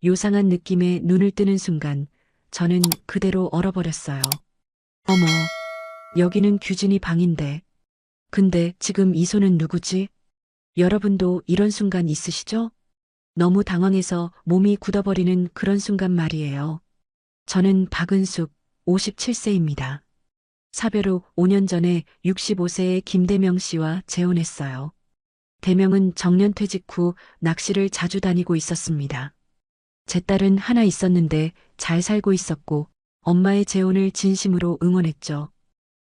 요상한 느낌에 눈을 뜨는 순간 저는 그대로 얼어버렸어요. 어머, 여기는 규진이 방인데. 근데 지금 이 손은 누구지? 여러분도 이런 순간 있으시죠? 너무 당황해서 몸이 굳어버리는 그런 순간 말이에요. 저는 박은숙, 57세입니다. 사별 후 5년 전에 65세의 김대명 씨와 재혼했어요. 대명은 정년퇴직 후 낚시를 자주 다니고 있었습니다. 제 딸은 하나 있었는데 잘 살고 있었고 엄마의 재혼을 진심으로 응원했죠.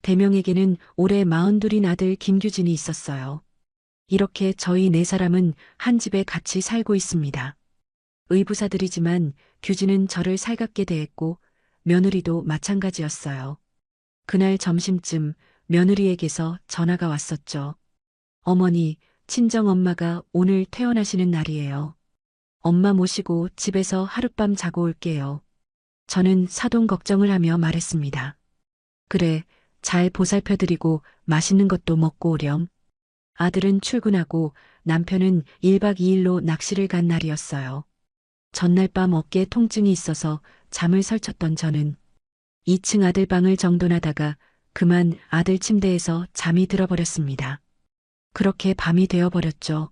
대명에게는 올해 42인 아들 김규진이 있었어요. 이렇게 저희 네 사람은 한 집에 같이 살고 있습니다. 의부사들이지만 규진은 저를 살갑게 대했고 며느리도 마찬가지였어요. 그날 점심쯤 며느리에게서 전화가 왔었죠. 어머니, 친정엄마가 오늘 퇴원하시는 날이에요. 엄마 모시고 집에서 하룻밤 자고 올게요. 저는 사돈 걱정을 하며 말했습니다. 그래, 잘 보살펴드리고 맛있는 것도 먹고 오렴. 아들은 출근하고 남편은 1박 2일로 낚시를 간 날이었어요. 전날 밤 어깨에 통증이 있어서 잠을 설쳤던 저는 2층 아들 방을 정돈하다가 그만 아들 침대에서 잠이 들어버렸습니다. 그렇게 밤이 되어버렸죠.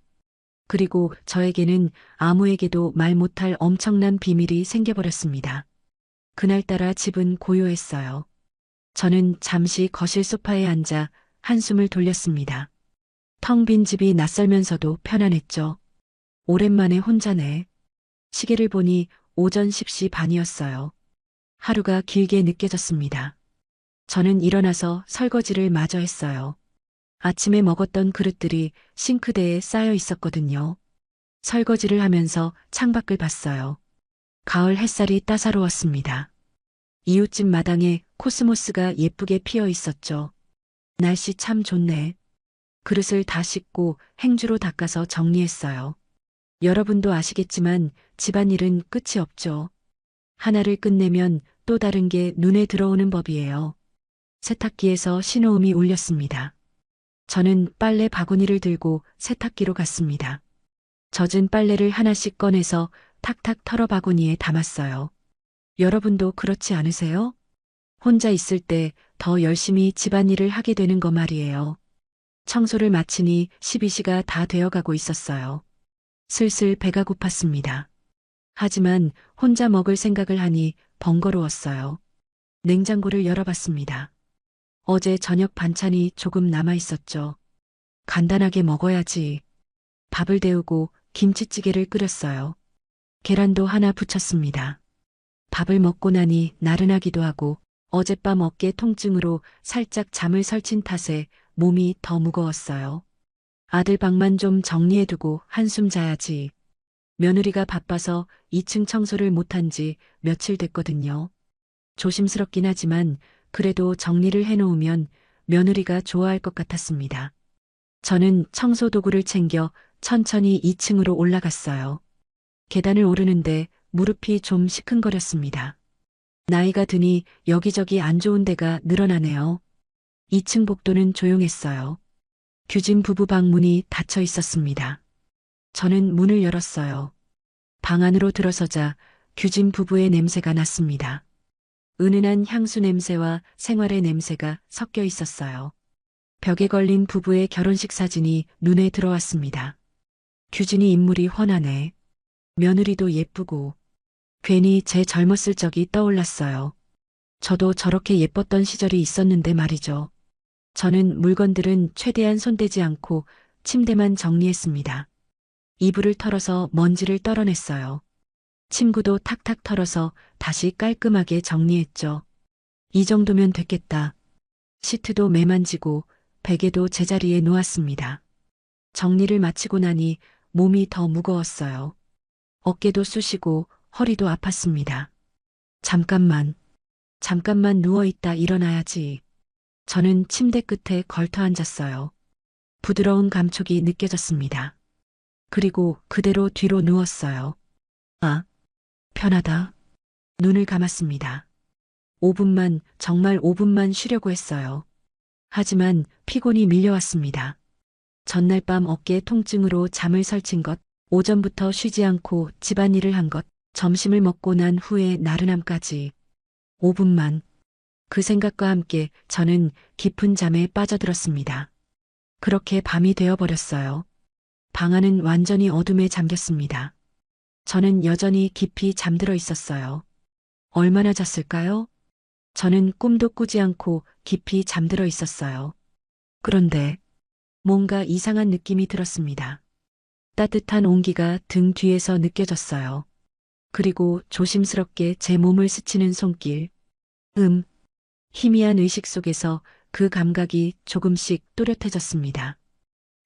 그리고 저에게는 아무에게도 말 못할 엄청난 비밀이 생겨버렸습니다. 그날따라 집은 고요했어요. 저는 잠시 거실 소파에 앉아 한숨을 돌렸습니다. 텅 빈 집이 낯설면서도 편안했죠. 오랜만에 혼자네. 시계를 보니 오전 10시 반이었어요. 하루가 길게 느껴졌습니다. 저는 일어나서 설거지를 마저 했어요. 아침에 먹었던 그릇들이 싱크대에 쌓여 있었거든요. 설거지를 하면서 창밖을 봤어요. 가을 햇살이 따사로웠습니다. 이웃집 마당에 코스모스가 예쁘게 피어 있었죠. 날씨 참 좋네. 그릇을 다 씻고 행주로 닦아서 정리했어요. 여러분도 아시겠지만 집안일은 끝이 없죠. 하나를 끝내면 또 다른 게 눈에 들어오는 법이에요. 세탁기에서 신호음이 울렸습니다. 저는 빨래 바구니를 들고 세탁기로 갔습니다. 젖은 빨래를 하나씩 꺼내서 탁탁 털어 바구니에 담았어요. 여러분도 그렇지 않으세요? 혼자 있을 때 더 열심히 집안일을 하게 되는 거 말이에요. 청소를 마치니 12시가 다 되어가고 있었어요. 슬슬 배가 고팠습니다. 하지만 혼자 먹을 생각을 하니 번거로웠어요. 냉장고를 열어봤습니다. 어제 저녁 반찬이 조금 남아 있었죠. 간단하게 먹어야지. 밥을 데우고 김치찌개를 끓였어요. 계란도 하나 부쳤습니다. 밥을 먹고 나니 나른하기도 하고 어젯밤 어깨 통증으로 살짝 잠을 설친 탓에 몸이 더 무거웠어요. 아들 방만 좀 정리해두고 한숨 자야지. 며느리가 바빠서 2층 청소를 못한 지 며칠 됐거든요. 조심스럽긴 하지만 그래도 정리를 해놓으면 며느리가 좋아할 것 같았습니다. 저는 청소 도구를 챙겨 천천히 2층으로 올라갔어요. 계단을 오르는데 무릎이 좀 시큰거렸습니다. 나이가 드니 여기저기 안 좋은 데가 늘어나네요. 2층 복도는 조용했어요. 규진 부부 방 문이 닫혀 있었습니다. 저는 문을 열었어요. 방 안으로 들어서자 규진 부부의 냄새가 났습니다. 은은한 향수 냄새와 생활의 냄새가 섞여 있었어요. 벽에 걸린 부부의 결혼식 사진이 눈에 들어왔습니다. 규진이 인물이 훤하네. 며느리도 예쁘고 괜히 제 젊었을 적이 떠올랐어요. 저도 저렇게 예뻤던 시절이 있었는데 말이죠. 저는 물건들은 최대한 손대지 않고 침대만 정리했습니다. 이불을 털어서 먼지를 떨어냈어요. 침구도 탁탁 털어서 다시 깔끔하게 정리했죠. 이 정도면 됐겠다. 시트도 매만지고 베개도 제자리에 놓았습니다. 정리를 마치고 나니 몸이 더 무거웠어요. 어깨도 쑤시고 허리도 아팠습니다. 잠깐만 누워있다 일어나야지. 저는 침대 끝에 걸터 앉았어요. 부드러운 감촉이 느껴졌습니다. 그리고 그대로 뒤로 누웠어요. 아, 편하다. 눈을 감았습니다. 5분만, 정말 5분만 쉬려고 했어요. 하지만 피곤이 밀려왔습니다. 전날 밤 어깨 통증으로 잠을 설친 것 오전부터 쉬지 않고 집안일을 한 것, 점심을 먹고 난 후에 나른함까지 5분만 그 생각과 함께 저는 깊은 잠에 빠져들었습니다. 그렇게 밤이 되어버렸어요. 방 안은 완전히 어둠에 잠겼습니다. 저는 여전히 깊이 잠들어 있었어요. 얼마나 잤을까요? 저는 꿈도 꾸지 않고 깊이 잠들어 있었어요. 그런데 뭔가 이상한 느낌이 들었습니다. 따뜻한 온기가 등 뒤에서 느껴졌어요. 그리고 조심스럽게 제 몸을 스치는 손길. 희미한 의식 속에서 그 감각이 조금씩 또렷해졌습니다.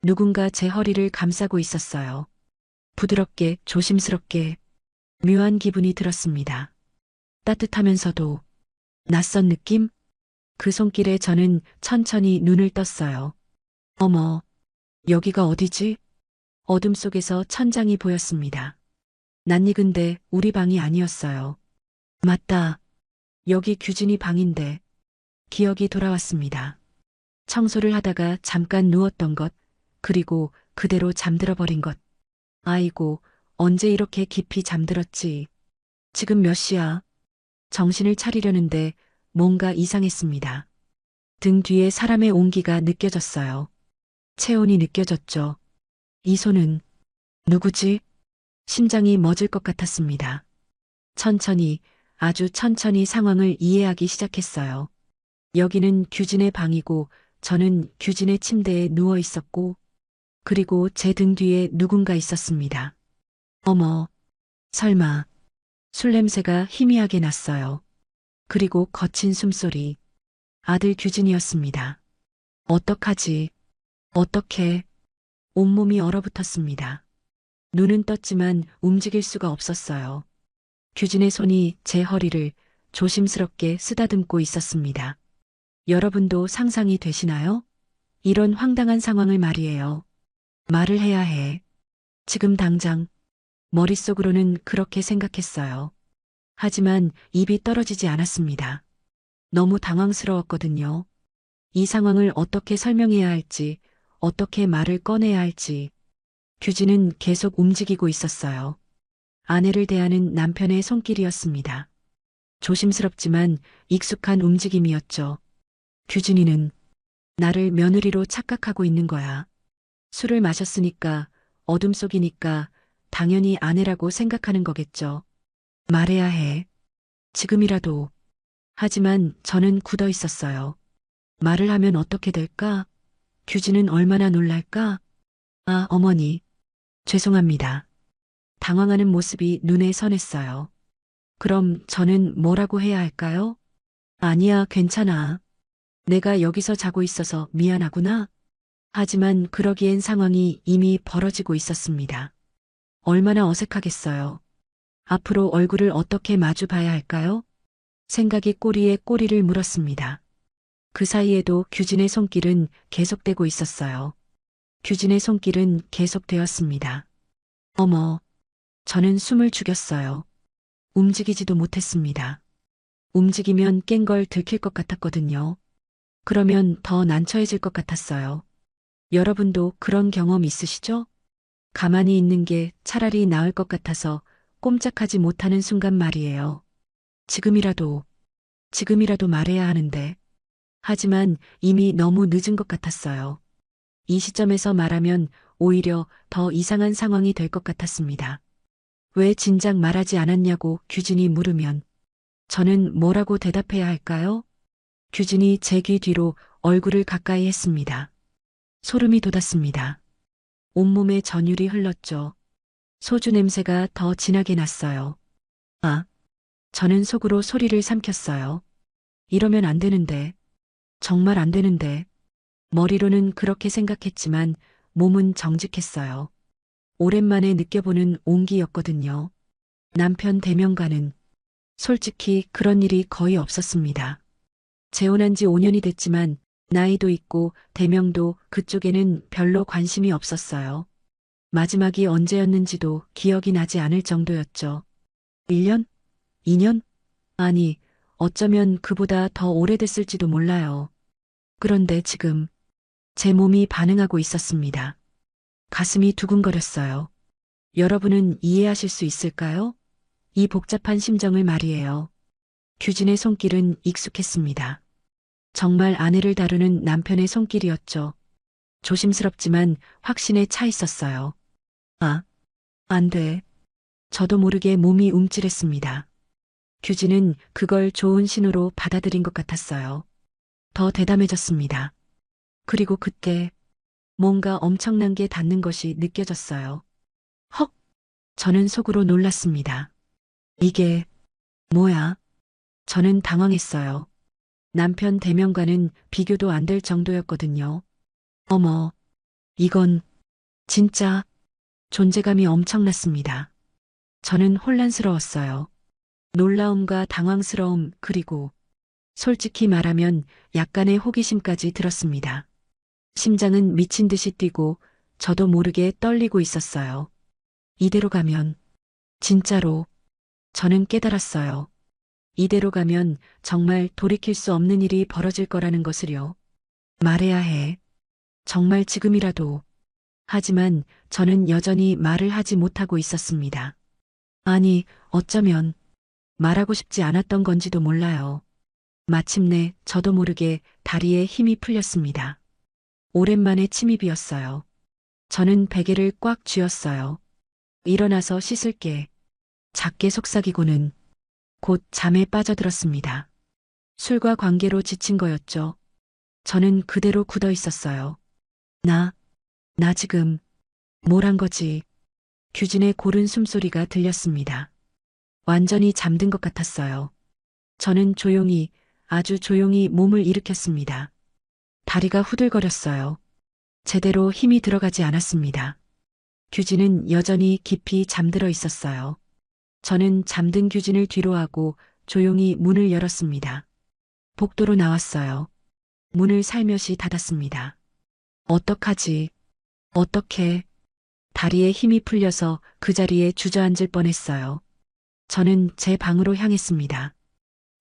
누군가 제 허리를 감싸고 있었어요. 부드럽게, 조심스럽게, 묘한 기분이 들었습니다. 따뜻하면서도 낯선 느낌? 그 손길에 저는 천천히 눈을 떴어요. 어머, 여기가 어디지? 어둠 속에서 천장이 보였습니다. 낯익은데 우리 방이 아니었어요. 맞다. 여기 규진이 방인데. 기억이 돌아왔습니다. 청소를 하다가 잠깐 누웠던 것, 그리고 그대로 잠들어 버린 것. 아이고, 언제 이렇게 깊이 잠들었지? 지금 몇 시야? 정신을 차리려는데 뭔가 이상했습니다. 등 뒤에 사람의 온기가 느껴졌어요. 체온이 느껴졌죠. 이 손은 누구지? 심장이 멎을 것 같았습니다. 천천히, 아주 천천히 상황을 이해하기 시작했어요. 여기는 규진의 방이고 저는 규진의 침대에 누워 있었고 그리고 제 등 뒤에 누군가 있었습니다. 어머, 설마 술 냄새가 희미하게 났어요. 그리고 거친 숨소리. 아들 규진이었습니다. 어떡하지? 어떻게? 온몸이 얼어붙었습니다. 눈은 떴지만 움직일 수가 없었어요. 규진의 손이 제 허리를 조심스럽게 쓰다듬고 있었습니다. 여러분도 상상이 되시나요? 이런 황당한 상황을 말이에요. 말을 해야 해. 지금 당장. 머릿속으로는 그렇게 생각했어요. 하지만 입이 떨어지지 않았습니다. 너무 당황스러웠거든요. 이 상황을 어떻게 설명해야 할지, 어떻게 말을 꺼내야 할지. 규진은 계속 움직이고 있었어요. 아내를 대하는 남편의 손길이었습니다. 조심스럽지만 익숙한 움직임이었죠. 규진이는 나를 며느리로 착각하고 있는 거야. 술을 마셨으니까, 어둠 속이니까 당연히 아내라고 생각하는 거겠죠. 말해야 해. 지금이라도. 하지만 저는 굳어 있었어요. 말을 하면 어떻게 될까? 규진은 얼마나 놀랄까? 아, 어머니. 죄송합니다. 당황하는 모습이 눈에 선했어요. 그럼 저는 뭐라고 해야 할까요? 아니야, 괜찮아. 내가 여기서 자고 있어서 미안하구나. 하지만 그러기엔 상황이 이미 벌어지고 있었습니다. 얼마나 어색하겠어요. 앞으로 얼굴을 어떻게 마주 봐야 할까요? 생각이 꼬리에 꼬리를 물었습니다. 그 사이에도 규진의 손길은 계속되고 있었어요. 규진의 손길은 계속되었습니다. 어머, 저는 숨을 죽였어요. 움직이지도 못했습니다. 움직이면 깬 걸 들킬 것 같았거든요. 그러면 더 난처해질 것 같았어요. 여러분도 그런 경험 있으시죠? 가만히 있는 게 차라리 나을 것 같아서 꼼짝하지 못하는 순간 말이에요. 지금이라도 말해야 하는데. 하지만 이미 너무 늦은 것 같았어요. 이 시점에서 말하면 오히려 더 이상한 상황이 될 것 같았습니다. 왜 진작 말하지 않았냐고 규진이 물으면 저는 뭐라고 대답해야 할까요? 규진이 제 귀 뒤로 얼굴을 가까이 했습니다. 소름이 돋았습니다. 온몸에 전율이 흘렀죠. 소주 냄새가 더 진하게 났어요. 아, 저는 속으로 소리를 삼켰어요. 이러면 안 되는데, 정말 안 되는데. 머리로는 그렇게 생각했지만 몸은 정직했어요. 오랜만에 느껴보는 온기였거든요. 남편 대면과는 솔직히 그런 일이 거의 없었습니다. 재혼한 지 5년이 됐지만 나이도 있고 대명도 그쪽에는 별로 관심이 없었어요. 마지막이 언제였는지도 기억이 나지 않을 정도였죠. 1년? 2년? 아니, 어쩌면 그보다 더 오래됐을지도 몰라요. 그런데 지금 제 몸이 반응하고 있었습니다. 가슴이 두근거렸어요. 여러분은 이해하실 수 있을까요? 이 복잡한 심정을 말이에요. 규진의 손길은 익숙했습니다. 정말 아내를 다루는 남편의 손길이었죠. 조심스럽지만 확신에 차 있었어요. 아, 안 돼. 저도 모르게 몸이 움찔했습니다. 규진은 그걸 좋은 신호로 받아들인 것 같았어요. 더 대담해졌습니다. 그리고 그때 뭔가 엄청난 게 닿는 것이 느껴졌어요. 헉! 저는 속으로 놀랐습니다. 이게 뭐야? 저는 당황했어요. 남편 대면과는 비교도 안 될 정도였거든요. 어머, 이건 진짜 존재감이 엄청났습니다. 저는 혼란스러웠어요. 놀라움과 당황스러움 그리고 솔직히 말하면 약간의 호기심까지 들었습니다. 심장은 미친 듯이 뛰고 저도 모르게 떨리고 있었어요. 이대로 가면 진짜로 저는 깨달았어요. 이대로 가면 정말 돌이킬 수 없는 일이 벌어질 거라는 것을요. 말해야 해. 정말 지금이라도. 하지만 저는 여전히 말을 하지 못하고 있었습니다. 아니, 어쩌면 말하고 싶지 않았던 건지도 몰라요. 마침내 저도 모르게 다리에 힘이 풀렸습니다. 오랜만에 침입이었어요. 저는 베개를 꽉 쥐었어요. 일어나서 씻을게. 작게 속삭이고는 곧 잠에 빠져들었습니다. 술과 관계로 지친 거였죠. 저는 그대로 굳어 있었어요. 나, 나 지금 뭘 한 거지? 규진의 고른 숨소리가 들렸습니다. 완전히 잠든 것 같았어요. 저는 조용히, 아주 조용히 몸을 일으켰습니다. 다리가 후들거렸어요. 제대로 힘이 들어가지 않았습니다. 규진은 여전히 깊이 잠들어 있었어요. 저는 잠든 규진을 뒤로하고 조용히 문을 열었습니다. 복도로 나왔어요. 문을 살며시 닫았습니다. 어떡하지? 어떻게? 다리에 힘이 풀려서 그 자리에 주저앉을 뻔했어요. 저는 제 방으로 향했습니다.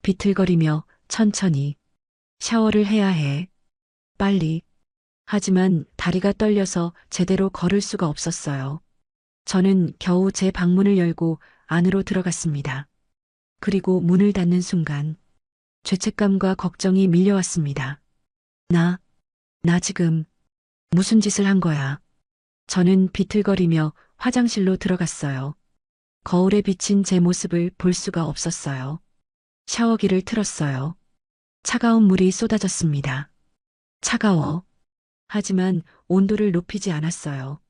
비틀거리며 천천히 샤워를 해야 해. 빨리. 하지만 다리가 떨려서 제대로 걸을 수가 없었어요. 저는 겨우 제 방문을 열고 안으로 들어갔습니다. 그리고 문을 닫는 순간 죄책감과 걱정이 밀려왔습니다. 나, 나 지금 무슨 짓을 한 거야? 저는 비틀거리며 화장실로 들어갔어요. 거울에 비친 제 모습을 볼 수가 없었어요. 샤워기를 틀었어요. 차가운 물이 쏟아졌습니다. 차가워. 하지만 온도를 높이지 않았어요.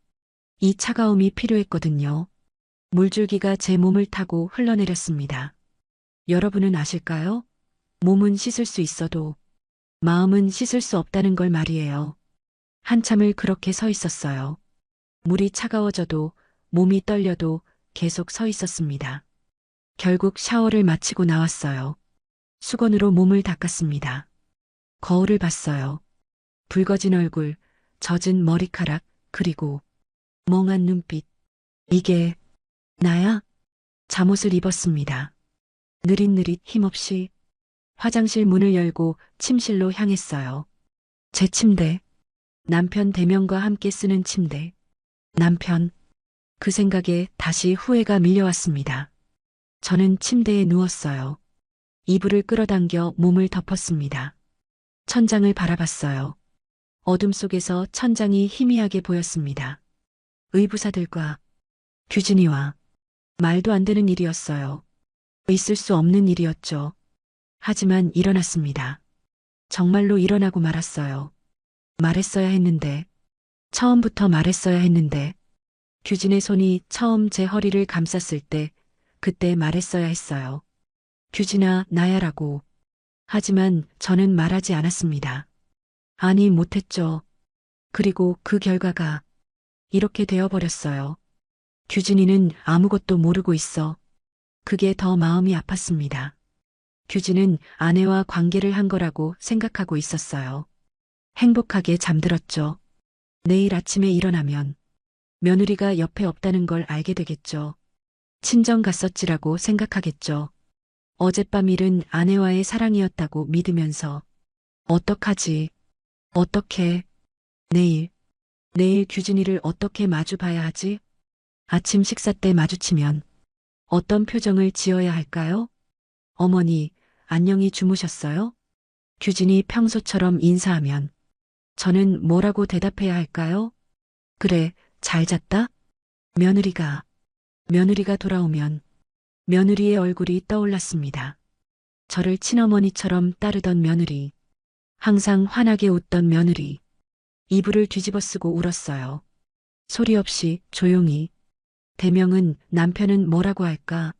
이 차가움이 필요했거든요. 물줄기가 제 몸을 타고 흘러내렸습니다. 여러분은 아실까요? 몸은 씻을 수 있어도 마음은 씻을 수 없다는 걸 말이에요. 한참을 그렇게 서 있었어요. 물이 차가워져도 몸이 떨려도 계속 서 있었습니다. 결국 샤워를 마치고 나왔어요. 수건으로 몸을 닦았습니다. 거울을 봤어요. 붉어진 얼굴, 젖은 머리카락, 그리고 멍한 눈빛. 이게 나야? 잠옷을 입었습니다. 느릿느릿 힘없이 화장실 문을 열고 침실로 향했어요. 제 침대. 남편 대면과 함께 쓰는 침대. 남편. 그 생각에 다시 후회가 밀려왔습니다. 저는 침대에 누웠어요. 이불을 끌어당겨 몸을 덮었습니다. 천장을 바라봤어요. 어둠 속에서 천장이 희미하게 보였습니다. 의부사들과 규진이와 말도 안 되는 일이었어요. 있을 수 없는 일이었죠. 하지만 일어났습니다. 정말로 일어나고 말았어요. 말했어야 했는데, 처음부터 말했어야 했는데, 규진의 손이 처음 제 허리를 감쌌을 때, 그때 말했어야 했어요. 규진아, 나야라고. 하지만 저는 말하지 않았습니다. 아니, 못했죠. 그리고 그 결과가 이렇게 되어버렸어요. 규진이는 아무것도 모르고 있어. 그게 더 마음이 아팠습니다. 규진은 아내와 관계를 한 거라고 생각하고 있었어요. 행복하게 잠들었죠. 내일 아침에 일어나면 며느리가 옆에 없다는 걸 알게 되겠죠. 친정 갔었지라고 생각하겠죠. 어젯밤 일은 아내와의 사랑이었다고 믿으면서 어떡하지? 어떻게? 내일 규진이를 어떻게 마주 봐야 하지? 아침 식사 때 마주치면 어떤 표정을 지어야 할까요? 어머니, 안녕히 주무셨어요? 규진이 평소처럼 인사하면 저는 뭐라고 대답해야 할까요? 그래, 잘 잤다? 며느리가, 며느리가 돌아오면 며느리의 얼굴이 떠올랐습니다. 저를 친어머니처럼 따르던 며느리, 항상 환하게 웃던 며느리, 이불을 뒤집어 쓰고 울었어요. 소리 없이 조용히. 대명은 남편은 뭐라고 할까?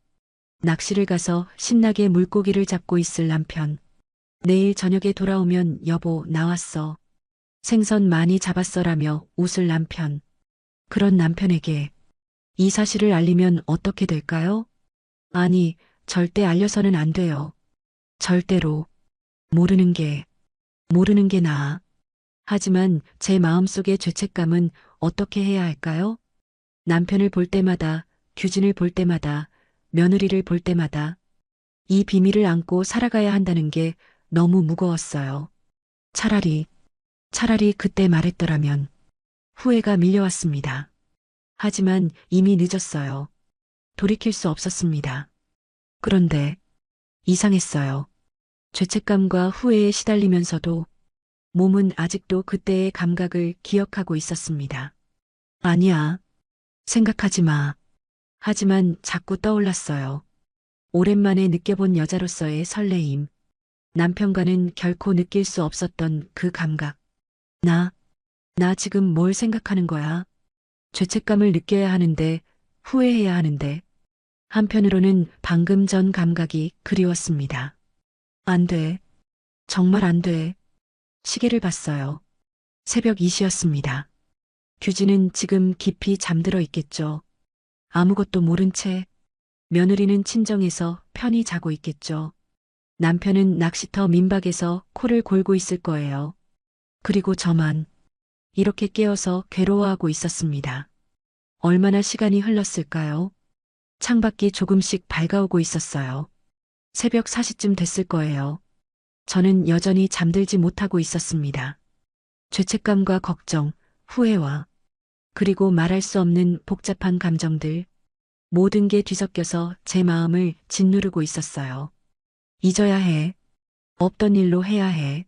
낚시를 가서 신나게 물고기를 잡고 있을 남편. 내일 저녁에 돌아오면 여보 나왔어. 생선 많이 잡았어라며 웃을 남편. 그런 남편에게 이 사실을 알리면 어떻게 될까요? 아니, 절대 알려서는 안 돼요. 절대로. 모르는 게 나아. 하지만 제 마음속의 죄책감은 어떻게 해야 할까요? 남편을 볼 때마다, 규진을 볼 때마다, 며느리를 볼 때마다 이 비밀을 안고 살아가야 한다는 게 너무 무거웠어요. 차라리 그때 말했더라면 후회가 밀려왔습니다. 하지만 이미 늦었어요. 돌이킬 수 없었습니다. 그런데 이상했어요. 죄책감과 후회에 시달리면서도 몸은 아직도 그때의 감각을 기억하고 있었습니다. 아니야. 생각하지 마. 하지만 자꾸 떠올랐어요. 오랜만에 느껴본 여자로서의 설레임. 남편과는 결코 느낄 수 없었던 그 감각. 나 지금 뭘 생각하는 거야? 죄책감을 느껴야 하는데, 후회해야 하는데, 한편으로는 방금 전 감각이 그리웠습니다. 안 돼. 정말 안 돼. 시계를 봤어요. 새벽 2시였습니다. 규진은 지금 깊이 잠들어 있겠죠. 아무것도 모른 채 며느리는 친정에서 편히 자고 있겠죠. 남편은 낚시터 민박에서 코를 골고 있을 거예요. 그리고 저만 이렇게 깨어서 괴로워하고 있었습니다. 얼마나 시간이 흘렀을까요? 창밖이 조금씩 밝아오고 있었어요. 새벽 4시쯤 됐을 거예요. 저는 여전히 잠들지 못하고 있었습니다. 죄책감과 걱정, 후회와 그리고 말할 수 없는 복잡한 감정들, 모든 게 뒤섞여서 제 마음을 짓누르고 있었어요. 잊어야 해. 없던 일로 해야 해.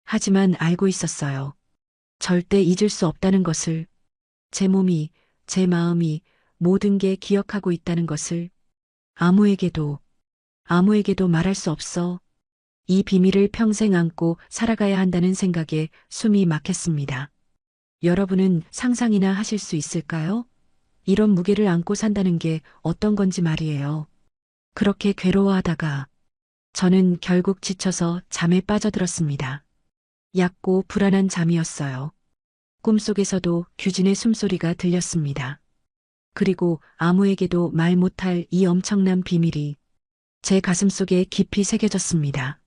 하지만 알고 있었어요. 절대 잊을 수 없다는 것을, 제 몸이, 제 마음이 모든 게 기억하고 있다는 것을 아무에게도 말할 수 없어. 이 비밀을 평생 안고 살아가야 한다는 생각에 숨이 막혔습니다. 여러분은 상상이나 하실 수 있을까요? 이런 무게를 안고 산다는 게 어떤 건지 말이에요. 그렇게 괴로워하다가 저는 결국 지쳐서 잠에 빠져들었습니다. 얕고 불안한 잠이었어요. 꿈속에서도 규진의 숨소리가 들렸습니다. 그리고 아무에게도 말 못할 이 엄청난 비밀이 제 가슴속에 깊이 새겨졌습니다.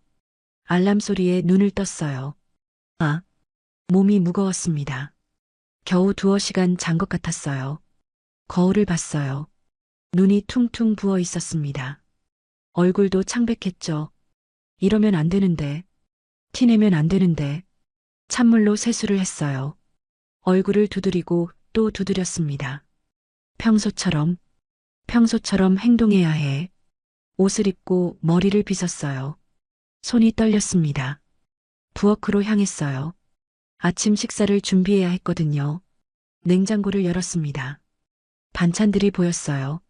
알람 소리에 눈을 떴어요. 몸이 무거웠습니다. 겨우 2시간 잔 것 같았어요. 거울을 봤어요. 눈이 퉁퉁 부어 있었습니다. 얼굴도 창백했죠. 이러면 안 되는데, 티내면 안 되는데, 찬물로 세수를 했어요. 얼굴을 두드리고 또 두드렸습니다. 평소처럼 행동해야 해. 옷을 입고 머리를 빗었어요. 손이 떨렸습니다. 부엌으로 향했어요. 아침 식사를 준비해야 했거든요. 냉장고를 열었습니다. 반찬들이 보였어요.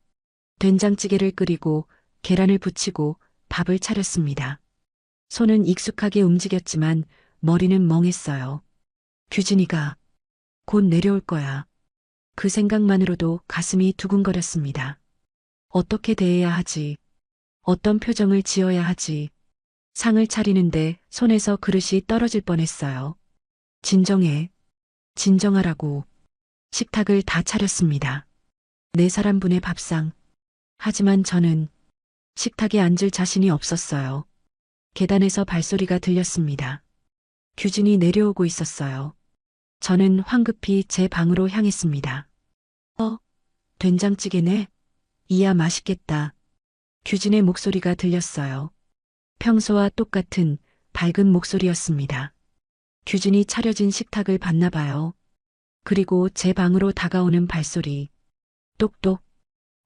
된장찌개를 끓이고 계란을 부치고 밥을 차렸습니다. 손은 익숙하게 움직였지만 머리는 멍했어요. 규진이가 곧 내려올 거야. 그 생각만으로도 가슴이 두근거렸습니다. 어떻게 대해야 하지? 어떤 표정을 지어야 하지? 상을 차리는데 손에서 그릇이 떨어질 뻔했어요. 진정하라고. 식탁을 다 차렸습니다. 4사람분의 밥상. 하지만 저는 식탁에 앉을 자신이 없었어요. 계단에서 발소리가 들렸습니다. 규진이 내려오고 있었어요. 저는 황급히 제 방으로 향했습니다. 된장찌개네? 이야 맛있겠다. 규진의 목소리가 들렸어요. 평소와 똑같은 밝은 목소리였습니다. 규진이 차려진 식탁을 봤나 봐요. 그리고 제 방으로 다가오는 발소리. 똑똑.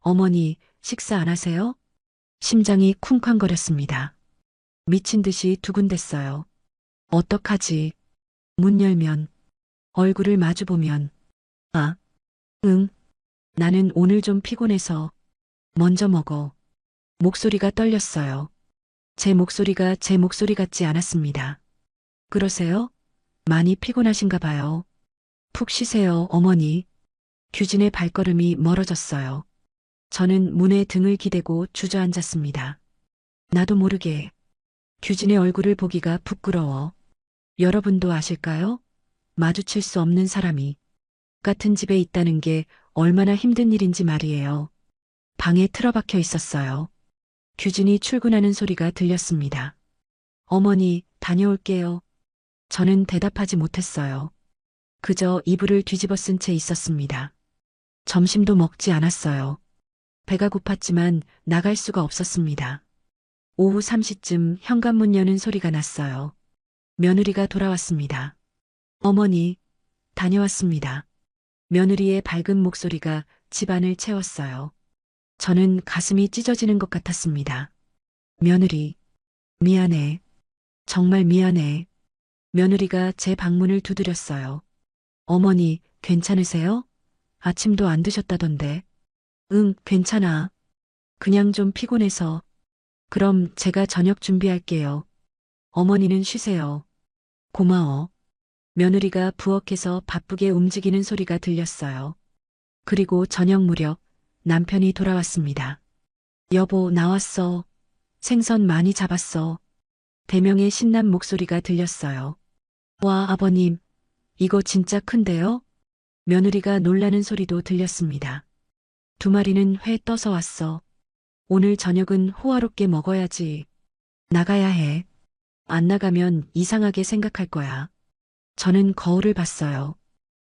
어머니, 식사 안 하세요? 심장이 쿵쾅거렸습니다. 미친 듯이 두근댔어요. 어떡하지? 문 열면, 얼굴을 마주보면, 아, 응, 나는 오늘 좀 피곤해서 먼저 먹어. 목소리가 떨렸어요. 제 목소리 같지 않았습니다. 그러세요? 많이 피곤하신가 봐요. 푹 쉬세요, 어머니. 규진의 발걸음이 멀어졌어요. 저는 문에 등을 기대고 주저앉았습니다. 나도 모르게 규진의 얼굴을 보기가 부끄러워. 여러분도 아실까요? 마주칠 수 없는 사람이 같은 집에 있다는 게 얼마나 힘든 일인지 말이에요. 방에 틀어박혀 있었어요. 규진이 출근하는 소리가 들렸습니다. 어머니, 다녀올게요. 저는 대답하지 못했어요. 그저 이불을 뒤집어 쓴 채 있었습니다. 점심도 먹지 않았어요. 배가 고팠지만 나갈 수가 없었습니다. 오후 3시쯤 현관문 여는 소리가 났어요. 며느리가 돌아왔습니다. 어머니, 다녀왔습니다. 며느리의 밝은 목소리가 집안을 채웠어요. 저는 가슴이 찢어지는 것 같았습니다. 며느리, 미안해. 정말 미안해. 며느리가 제 방문을 두드렸어요. 어머니, 괜찮으세요? 아침도 안 드셨다던데. 응, 괜찮아. 그냥 좀 피곤해서. 그럼 제가 저녁 준비할게요. 어머니는 쉬세요. 고마워. 며느리가 부엌에서 바쁘게 움직이는 소리가 들렸어요. 그리고 저녁 무렵 남편이 돌아왔습니다. 여보, 나왔어. 생선 많이 잡았어. 대명의 신난 목소리가 들렸어요. 와, 아버님, 이거 진짜 큰데요? 며느리가 놀라는 소리도 들렸습니다. 2마리는 회 떠서 왔어. 오늘 저녁은 호화롭게 먹어야지. 나가야 해. 안 나가면 이상하게 생각할 거야. 저는 거울을 봤어요.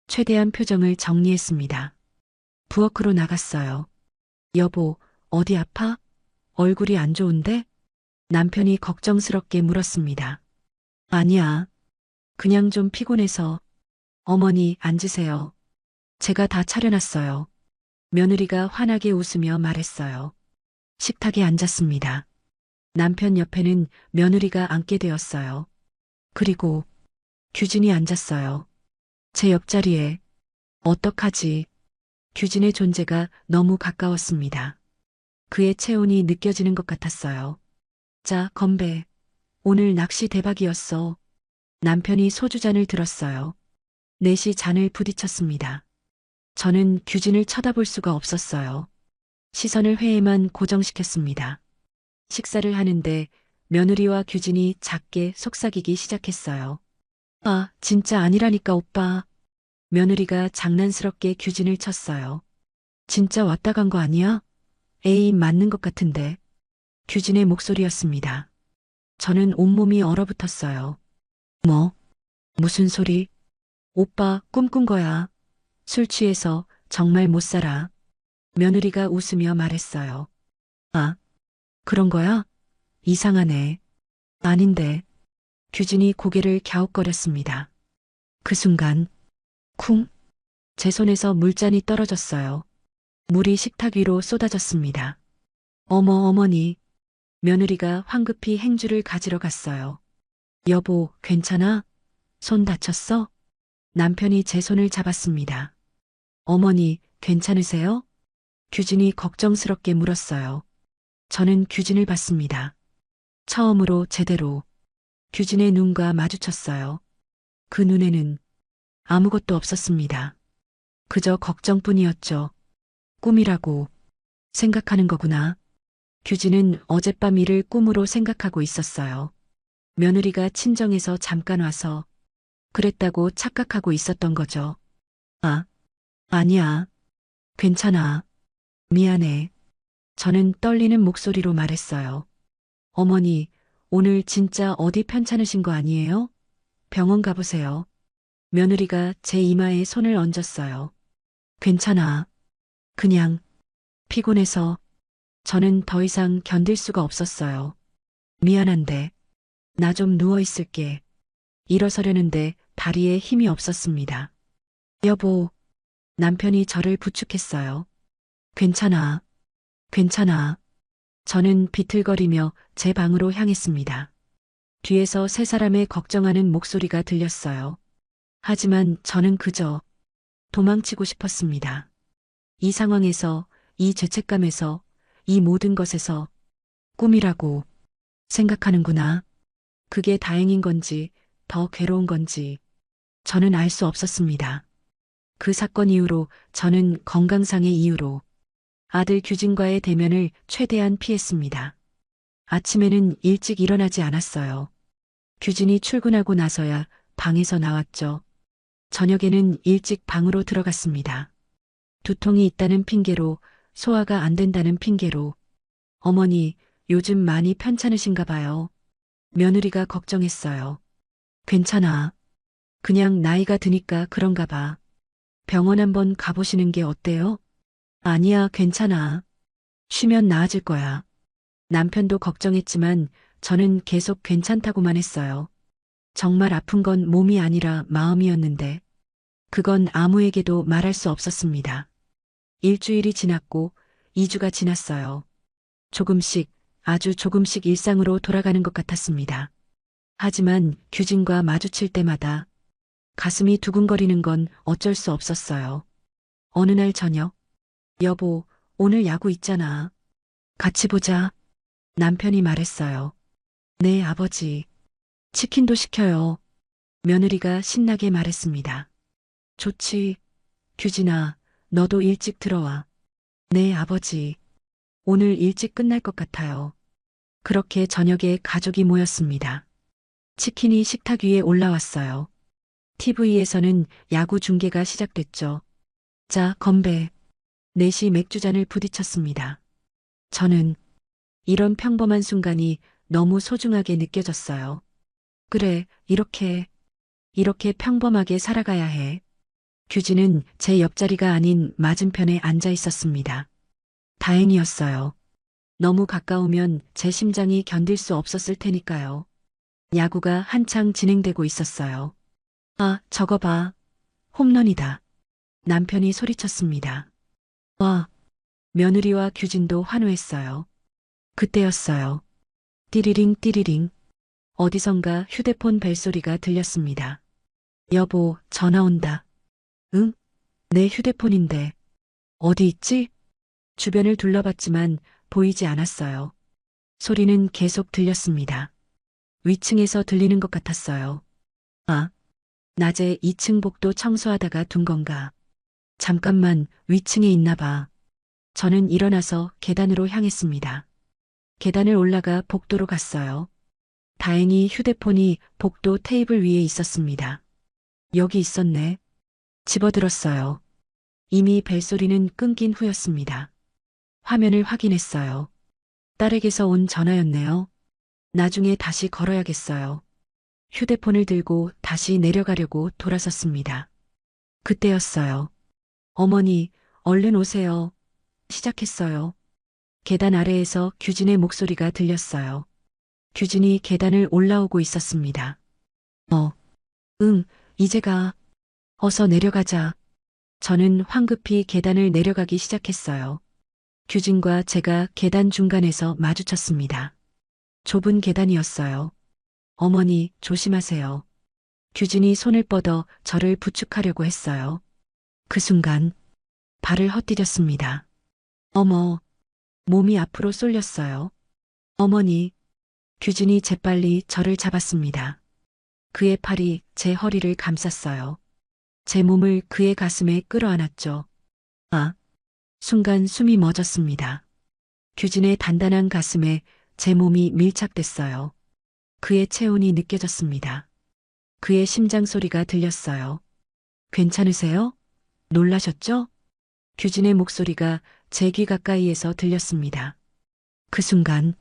최대한 표정을 정리했습니다. 부엌으로 나갔어요. 여보, 어디 아파? 얼굴이 안 좋은데? 남편이 걱정스럽게 물었습니다. 아니야. 그냥 좀 피곤해서. 어머니, 앉으세요. 제가 다 차려놨어요. 며느리가 환하게 웃으며 말했어요. 식탁에 앉았습니다. 남편 옆에는 며느리가 앉게 되었어요. 그리고 규진이 앉았어요. 제 옆자리에. 어떡하지? 규진의 존재가 너무 가까웠습니다. 그의 체온이 느껴지는 것 같았어요. 자, 건배. 오늘 낚시 대박이었어. 남편이 소주잔을 들었어요. 넷이 잔을 부딪혔습니다. 저는 규진을 쳐다볼 수가 없었어요. 시선을 회에만 고정시켰습니다. 식사를 하는데 며느리와 규진이 작게 속삭이기 시작했어요. 아, 진짜 아니라니까 오빠. 며느리가 장난스럽게 규진을 쳤어요. 진짜 왔다 간 거 아니야? 에이, 맞는 것 같은데. 규진의 목소리였습니다. 저는 온몸이 얼어붙었어요. 뭐? 무슨 소리? 오빠 꿈꾼 거야. 술 취해서 정말 못 살아. 며느리가 웃으며 말했어요. 아, 그런 거야? 이상하네. 아닌데. 규진이 고개를 갸웃거렸습니다. 그 순간, 쿵! 제 손에서 물잔이 떨어졌어요. 물이 식탁 위로 쏟아졌습니다. 어머, 어머니. 며느리가 황급히 행주를 가지러 갔어요. 여보, 괜찮아? 손 다쳤어? 남편이 제 손을 잡았습니다. 어머니, 괜찮으세요? 규진이 걱정스럽게 물었어요. 저는 규진을 봤습니다. 처음으로 제대로 규진의 눈과 마주쳤어요. 그 눈에는 아무것도 없었습니다. 그저 걱정뿐이었죠. 꿈이라고 생각하는 거구나. 규진은 어젯밤 일을 꿈으로 생각하고 있었어요. 며느리가 친정에서 잠깐 와서 그랬다고 착각하고 있었던 거죠. 아, 아니야. 괜찮아. 미안해. 저는 떨리는 목소리로 말했어요. 어머니, 오늘 진짜 어디 편찮으신 거 아니에요? 병원 가보세요. 며느리가 제 이마에 손을 얹었어요. 괜찮아. 그냥 피곤해서 저는 더 이상 견딜 수가 없었어요. 미안한데 나 좀 누워 있을게. 일어서려는데 다리에 힘이 없었습니다. 여보, 남편이 저를 부축했어요. 괜찮아. 괜찮아. 저는 비틀거리며 제 방으로 향했습니다. 뒤에서 세 사람의 걱정하는 목소리가 들렸어요. 하지만 저는 그저 도망치고 싶었습니다. 이 상황에서, 이 죄책감에서, 이 모든 것에서 꿈이라고 생각하는구나. 그게 다행인 건지, 더 괴로운 건지, 저는 알 수 없었습니다. 그 사건 이후로 저는 건강상의 이유로 아들 규진과의 대면을 최대한 피했습니다. 아침에는 일찍 일어나지 않았어요. 규진이 출근하고 나서야 방에서 나왔죠. 저녁에는 일찍 방으로 들어갔습니다. 두통이 있다는 핑계로, 소화가 안 된다는 핑계로, 어머니, 요즘 많이 편찮으신가 봐요. 며느리가 걱정했어요. 괜찮아. 그냥 나이가 드니까 그런가 봐. 병원 한번 가보시는 게 어때요? 아니야, 괜찮아. 쉬면 나아질 거야. 남편도 걱정했지만 저는 계속 괜찮다고만 했어요. 정말 아픈 건 몸이 아니라 마음이었는데 그건 아무에게도 말할 수 없었습니다. 일주일이 지났고 2주가 지났어요. 조금씩, 아주 조금씩 일상으로 돌아가는 것 같았습니다. 하지만 규진과 마주칠 때마다 가슴이 두근거리는 건 어쩔 수 없었어요. 어느 날 저녁, 여보, 오늘 야구 있잖아. 같이 보자. 남편이 말했어요. 네, 아버지. 치킨도 시켜요. 며느리가 신나게 말했습니다. 좋지. 규진아, 너도 일찍 들어와. 네, 아버지. 오늘 일찍 끝날 것 같아요. 그렇게 저녁에 가족이 모였습니다. 치킨이 식탁 위에 올라왔어요. TV에서는 야구 중계가 시작됐죠. 자, 건배. 넷이 맥주잔을 부딪혔습니다. 저는 이런 평범한 순간이 너무 소중하게 느껴졌어요. 그래, 이렇게 평범하게 살아가야 해. 규진은 제 옆자리가 아닌 맞은편에 앉아 있었습니다. 다행이었어요. 너무 가까우면 제 심장이 견딜 수 없었을 테니까요. 야구가 한창 진행되고 있었어요. 아, 저거 봐. 홈런이다. 남편이 소리쳤습니다. 와, 며느리와 규진도 환호했어요. 그때였어요. 띠리링 띠리링. 어디선가 휴대폰 벨소리가 들렸습니다. 여보, 전화 온다. 응? 내 휴대폰인데. 어디 있지? 주변을 둘러봤지만 보이지 않았어요. 소리는 계속 들렸습니다. 위층에서 들리는 것 같았어요. 아, 낮에 2층 복도 청소하다가 둔 건가. 잠깐만, 위층에 있나 봐. 저는 일어나서 계단으로 향했습니다. 계단을 올라가 복도로 갔어요. 다행히 휴대폰이 복도 테이블 위에 있었습니다. 여기 있었네. 집어들었어요. 이미 벨소리는 끊긴 후였습니다. 화면을 확인했어요. 딸에게서 온 전화였네요. 나중에 다시 걸어야겠어요. 휴대폰을 들고 다시 내려가려고 돌아섰습니다. 그때였어요. 어머니, 얼른 오세요. 시작했어요. 계단 아래에서 규진의 목소리가 들렸어요. 규진이 계단을 올라오고 있었습니다. 응, 이제 가. 어서 내려가자. 저는 황급히 계단을 내려가기 시작했어요. 규진과 제가 계단 중간에서 마주쳤습니다. 좁은 계단이었어요. 어머니, 조심하세요. 규진이 손을 뻗어 저를 부축하려고 했어요. 그 순간 발을 헛디뎠습니다. 어머, 몸이 앞으로 쏠렸어요. 어머니, 규진이 재빨리 저를 잡았습니다. 그의 팔이 제 허리를 감쌌어요. 제 몸을 그의 가슴에 끌어안았죠. 아, 순간 숨이 멎었습니다. 규진의 단단한 가슴에 제 몸이 밀착됐어요. 그의 체온이 느껴졌습니다. 그의 심장 소리가 들렸어요. 괜찮으세요? 놀라셨죠? 규진의 목소리가 제 귀 가까이에서 들렸습니다. 그 순간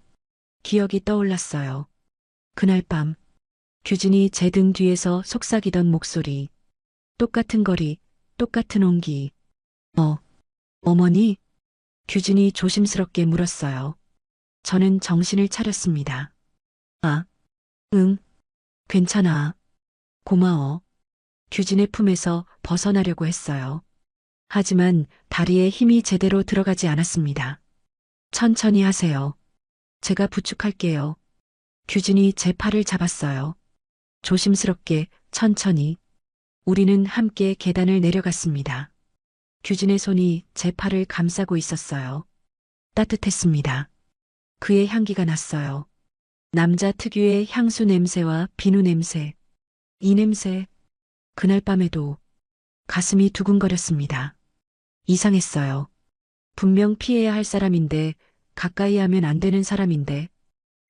기억이 떠올랐어요. 그날 밤 규진이 제 등 뒤에서 속삭이던 목소리. 똑같은 거리, 똑같은 온기. 어머니? 규진이 조심스럽게 물었어요. 저는 정신을 차렸습니다. 아, 응, 괜찮아. 고마워. 규진의 품에서 벗어나려고 했어요. 하지만 다리에 힘이 제대로 들어가지 않았습니다. 천천히 하세요. 제가 부축할게요. 규진이 제 팔을 잡았어요. 조심스럽게, 천천히. 우리는 함께 계단을 내려갔습니다. 규진의 손이 제 팔을 감싸고 있었어요. 따뜻했습니다. 그의 향기가 났어요. 남자 특유의 향수 냄새와 비누 냄새. 이 냄새. 그날 밤에도 가슴이 두근거렸습니다. 이상했어요. 분명 피해야 할 사람인데, 가까이 하면 안 되는 사람인데,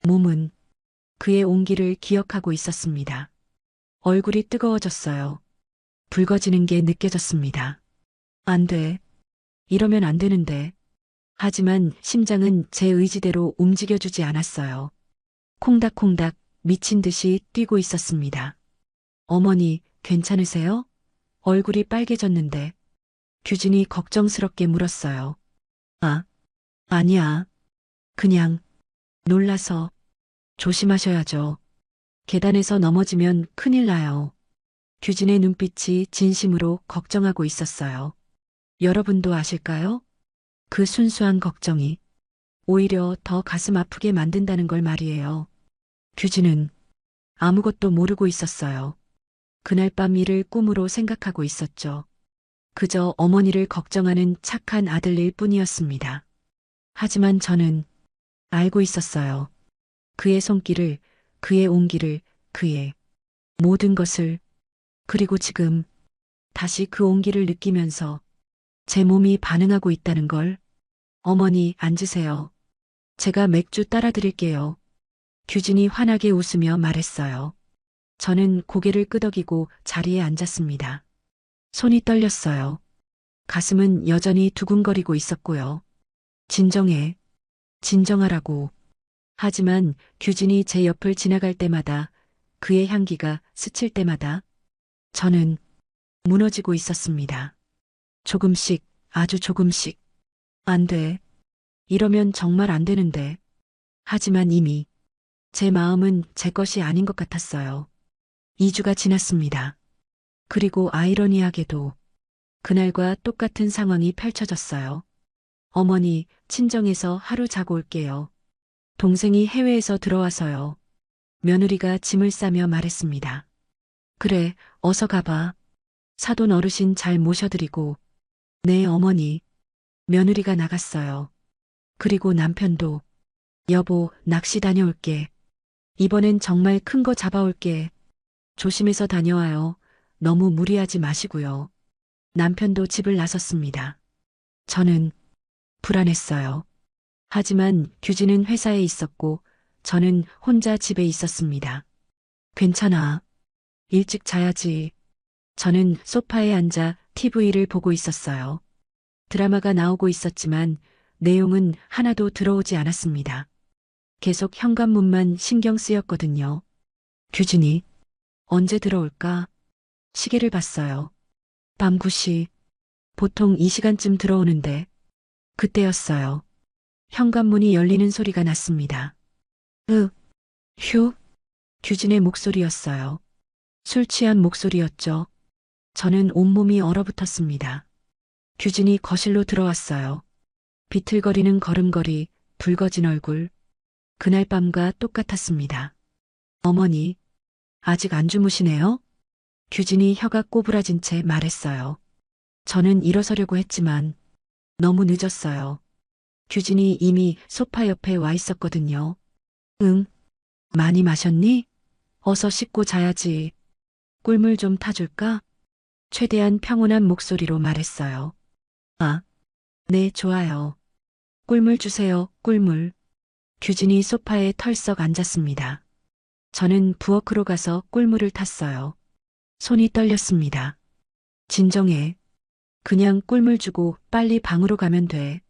몸은 그의 온기를 기억하고 있었습니다. 얼굴이 뜨거워졌어요. 붉어지는 게 느껴졌습니다. 안 돼. 이러면 안 되는데. 하지만 심장은 제 의지대로 움직여주지 않았어요. 콩닥콩닥 미친 듯이 뛰고 있었습니다. 어머니, 괜찮으세요? 얼굴이 빨개졌는데 규진이 걱정스럽게 물었어요. 아, 아니야. 그냥 놀라서. 조심하셔야죠. 계단에서 넘어지면 큰일 나요. 규진의 눈빛이 진심으로 걱정하고 있었어요. 여러분도 아실까요? 그 순수한 걱정이 오히려 더 가슴 아프게 만든다는 걸 말이에요. 규진은 아무것도 모르고 있었어요. 그날 밤 일을 꿈으로 생각하고 있었죠. 그저 어머니를 걱정하는 착한 아들일 뿐이었습니다. 하지만 저는 알고 있었어요. 그의 손길을, 그의 온기를, 그의 모든 것을, 그리고 지금 다시 그 온기를 느끼면서 제 몸이 반응하고 있다는 걸. 어머니, 앉으세요. 제가 맥주 따라 드릴게요. 규진이 환하게 웃으며 말했어요. 저는 고개를 끄덕이고 자리에 앉았습니다. 손이 떨렸어요. 가슴은 여전히 두근거리고 있었고요. 진정해. 진정하라고. 하지만 규진이 제 옆을 지나갈 때마다, 그의 향기가 스칠 때마다 저는 무너지고 있었습니다. 조금씩, 아주 조금씩. 안 돼. 이러면 정말 안 되는데. 하지만 이미 제 마음은 제 것이 아닌 것 같았어요. 2주가 지났습니다. 그리고 아이러니하게도 그날과 똑같은 상황이 펼쳐졌어요. 어머니, 친정에서 하루 자고 올게요. 동생이 해외에서 들어와서요. 며느리가 짐을 싸며 말했습니다. 그래, 어서 가봐. 사돈 어르신 잘 모셔드리고. 네, 어머니. 며느리가 나갔어요. 그리고 남편도. 여보, 낚시 다녀올게. 이번엔 정말 큰 거 잡아올게. 조심해서 다녀와요. 너무 무리하지 마시고요. 남편도 집을 나섰습니다. 저는 불안했어요. 하지만 규진은 회사에 있었고 저는 혼자 집에 있었습니다. 괜찮아. 일찍 자야지. 저는 소파에 앉아 TV를 보고 있었어요. 드라마가 나오고 있었지만 내용은 하나도 들어오지 않았습니다. 계속 현관문만 신경 쓰였거든요. 규진이 언제 들어올까? 시계를 봤어요. 밤 9시. 보통 이 시간쯤 들어오는데 그때였어요. 현관문이 열리는 소리가 났습니다. 휴. 규진의 목소리였어요. 술 취한 목소리였죠. 저는 온몸이 얼어붙었습니다. 규진이 거실로 들어왔어요. 비틀거리는 걸음걸이, 붉어진 얼굴. 그날 밤과 똑같았습니다. 어머니, 아직 안 주무시네요? 규진이 혀가 꼬부라진 채 말했어요. 저는 일어서려고 했지만 너무 늦었어요. 규진이 이미 소파 옆에 와 있었거든요. 응. 많이 마셨니? 어서 씻고 자야지. 꿀물 좀 타줄까? 최대한 평온한 목소리로 말했어요. 아, 네, 좋아요. 꿀물 주세요, 꿀물. 규진이 소파에 털썩 앉았습니다. 저는 부엌으로 가서 꿀물을 탔어요. 손이 떨렸습니다. 진정해. 그냥 꿀물 주고 빨리 방으로 가면 돼.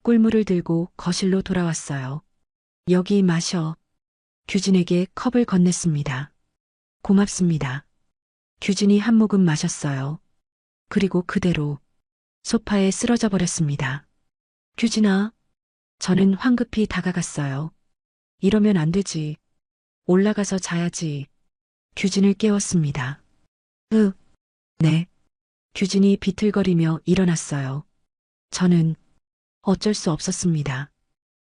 꿀물을 들고 거실로 돌아왔어요. 여기 마셔. 규진에게 컵을 건넸습니다. 고맙습니다. 규진이 한 모금 마셨어요. 그리고 그대로 소파에 쓰러져 버렸습니다. 규진아. 저는 황급히 다가갔어요. 이러면 안 되지. 올라가서 자야지. 규진을 깨웠습니다. 네. 규진이 비틀거리며 일어났어요. 저는 어쩔 수 없었습니다.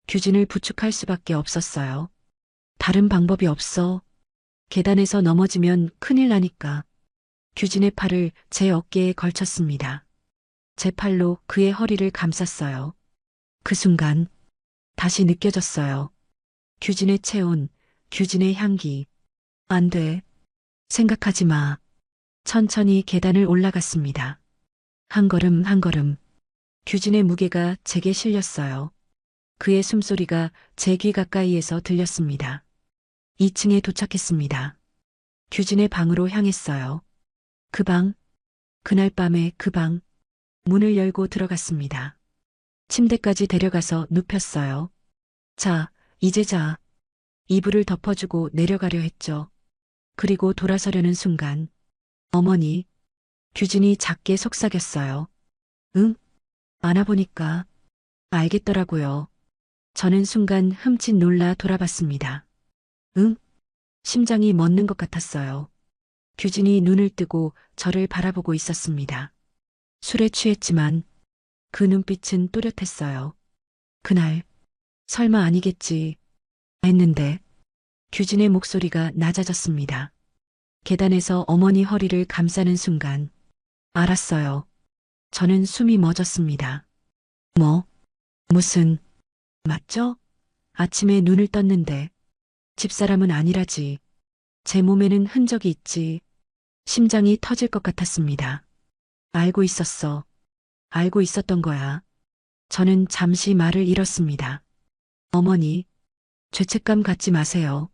규진을 부축할 수밖에 없었어요. 다른 방법이 없어. 계단에서 넘어지면 큰일 나니까. 규진의 팔을 제 어깨에 걸쳤습니다. 제 팔로 그의 허리를 감쌌어요. 그 순간 다시 느껴졌어요. 규진의 체온, 규진의 향기. 안 돼. 생각하지 마. 천천히 계단을 올라갔습니다. 한 걸음 한 걸음. 규진의 무게가 제게 실렸어요. 그의 숨소리가 제 귀 가까이에서 들렸습니다. 2층에 도착했습니다. 규진의 방으로 향했어요. 그 방, 그날 밤에 그 방, 문을 열고 들어갔습니다. 침대까지 데려가서 눕혔어요. 자, 이제 자. 이불을 덮어주고 내려가려 했죠. 그리고 돌아서려는 순간, 어머니, 규진이 작게 속삭였어요. 응? 안아보니까 알겠더라고요. 저는 순간 흠칫 놀라 돌아봤습니다. 응? 심장이 멎는 것 같았어요. 규진이 눈을 뜨고 저를 바라보고 있었습니다. 술에 취했지만 그 눈빛은 또렷했어요. 그날, 설마 아니겠지 했는데 규진의 목소리가 낮아졌습니다. 계단에서 어머니 허리를 감싸는 순간, 알았어요. 저는 숨이 멎었습니다. 뭐, 무슨, 맞죠? 아침에 눈을 떴는데, 집사람은 아니라지. 제 몸에는 흔적이 있지. 심장이 터질 것 같았습니다. 알고 있었어. 알고 있었던 거야. 저는 잠시 말을 잃었습니다. 어머니, 죄책감 갖지 마세요.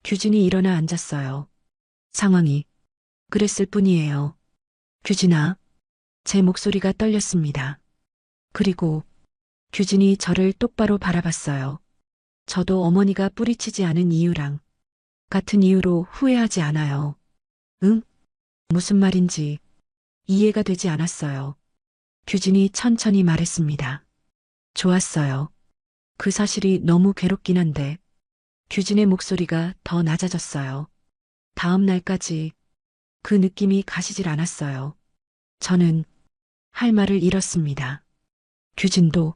규진이 일어나 앉았어요. 상황이 그랬을 뿐이에요. 규진아, 제 목소리가 떨렸습니다. 그리고 규진이 저를 똑바로 바라봤어요. 저도 어머니가 뿌리치지 않은 이유랑 같은 이유로 후회하지 않아요. 응? 무슨 말인지 이해가 되지 않았어요. 규진이 천천히 말했습니다. 좋았어요. 그 사실이 너무 괴롭긴 한데 규진의 목소리가 더 낮아졌어요. 다음 날까지 그 느낌이 가시질 않았어요. 저는 할 말을 잃었습니다. 규진도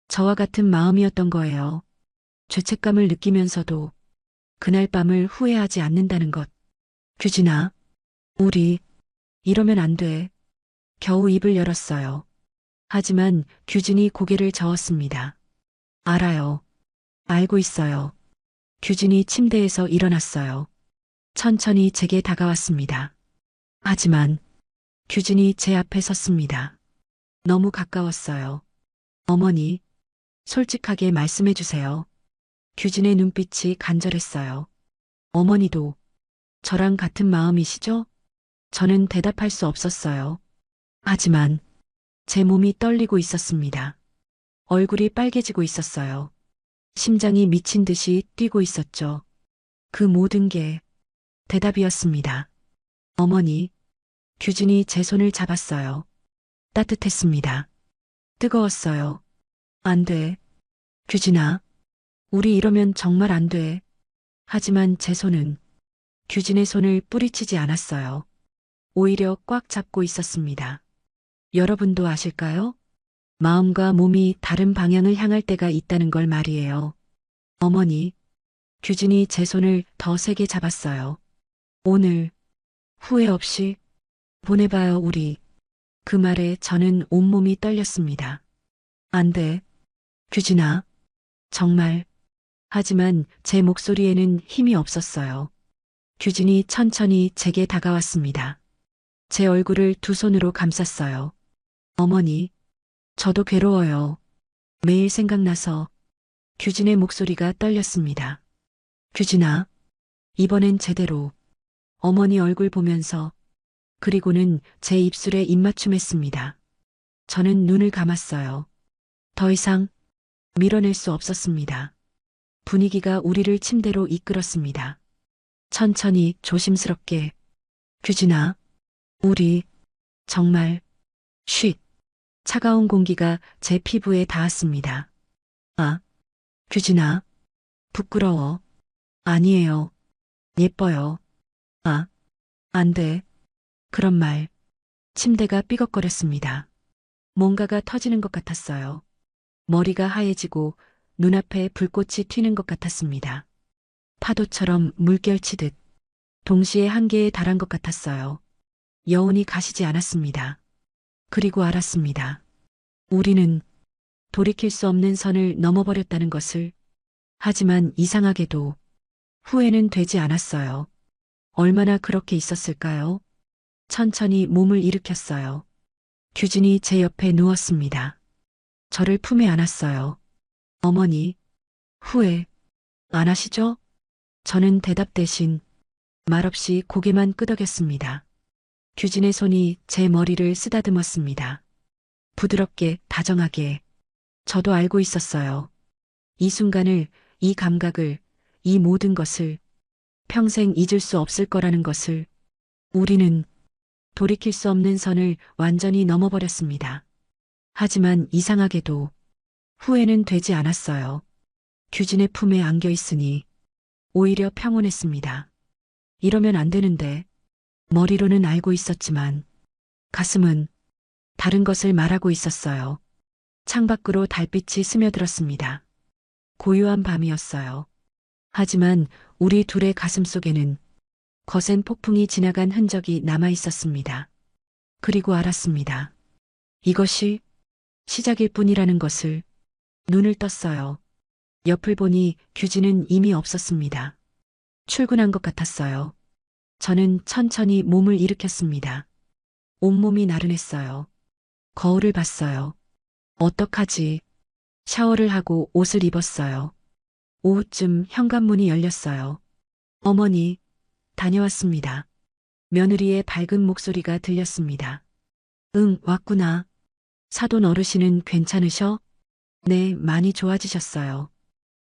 저와 같은 마음이었던 거예요. 죄책감을 느끼면서도 그날 밤을 후회하지 않는다는 것. 규진아, 우리 이러면 안 돼. 겨우 입을 열었어요. 하지만 규진이 고개를 저었습니다. 알아요. 알고 있어요. 규진이 침대에서 일어났어요. 천천히 제게 다가왔습니다. 하지만 규진이 제 앞에 섰습니다. 너무 가까웠어요. 어머니, 솔직하게 말씀해 주세요. 규진의 눈빛이 간절했어요. 어머니도 저랑 같은 마음이시죠? 저는 대답할 수 없었어요. 하지만 제 몸이 떨리고 있었습니다. 얼굴이 빨개지고 있었어요. 심장이 미친 듯이 뛰고 있었죠. 그 모든 게 대답이었습니다. 어머니, 규진이 제 손을 잡았어요. 따뜻했습니다. 뜨거웠어요. 안 돼. 규진아, 우리 이러면 정말 안 돼. 하지만 제 손은 규진의 손을 뿌리치지 않았어요. 오히려 꽉 잡고 있었습니다. 여러분도 아실까요? 마음과 몸이 다른 방향을 향할 때가 있다는 걸 말이에요. 어머니, 규진이 제 손을 더 세게 잡았어요. 오늘 후회 없이 보내봐요, 우리. 그 말에 저는 온몸이 떨렸습니다. 안 돼. 규진아, 정말. 하지만 제 목소리에는 힘이 없었어요. 규진이 천천히 제게 다가왔습니다. 제 얼굴을 두 손으로 감쌌어요. 어머니, 저도 괴로워요. 매일 생각나서 규진의 목소리가 떨렸습니다. 규진아, 이번엔 제대로. 어머니 얼굴 보면서 그리고는 제 입술에 입맞춤했습니다. 저는 눈을 감았어요. 더 이상 밀어낼 수 없었습니다. 분위기가 우리를 침대로 이끌었습니다. 천천히 조심스럽게. 규진아, 우리 정말 쉿. 차가운 공기가 제 피부에 닿았습니다. 아, 규진아, 부끄러워. 아니에요. 예뻐요. 아, 안 돼. 그런 말. 침대가 삐걱거렸습니다. 뭔가가 터지는 것 같았어요. 머리가 하얘지고 눈앞에 불꽃이 튀는 것 같았습니다. 파도처럼 물결치듯 동시에 한계에 달한 것 같았어요. 여운이 가시지 않았습니다. 그리고 알았습니다. 우리는 돌이킬 수 없는 선을 넘어버렸다는 것을. 하지만 이상하게도 후회는 되지 않았어요. 얼마나 그렇게 있었을까요? 천천히 몸을 일으켰어요. 규진이 제 옆에 누웠습니다. 저를 품에 안았어요. 어머니, 후회 안 하시죠? 저는 대답 대신 말없이 고개만 끄덕였습니다. 규진의 손이 제 머리를 쓰다듬었습니다. 부드럽게, 다정하게. 저도 알고 있었어요. 이 순간을, 이 감각을, 이 모든 것을 평생 잊을 수 없을 거라는 것을. 우리는 돌이킬 수 없는 선을 완전히 넘어버렸습니다. 하지만 이상하게도 후회는 되지 않았어요. 규진의 품에 안겨 있으니 오히려 평온했습니다. 이러면 안 되는데. 머리로는 알고 있었지만 가슴은 다른 것을 말하고 있었어요. 창밖으로 달빛이 스며들었습니다. 고요한 밤이었어요. 하지만 우리 둘의 가슴 속에는 거센 폭풍이 지나간 흔적이 남아 있었습니다. 그리고 알았습니다. 이것이 시작일 뿐이라는 것을. 눈을 떴어요. 옆을 보니 규진은 이미 없었습니다. 출근한 것 같았어요. 저는 천천히 몸을 일으켰습니다. 온몸이 나른했어요. 거울을 봤어요. 어떡하지? 샤워를 하고 옷을 입었어요. 오후쯤 현관문이 열렸어요. 어머니, 다녀왔습니다. 며느리의 밝은 목소리가 들렸습니다. 응, 왔구나. 사돈 어르신은 괜찮으셔? 네, 많이 좋아지셨어요.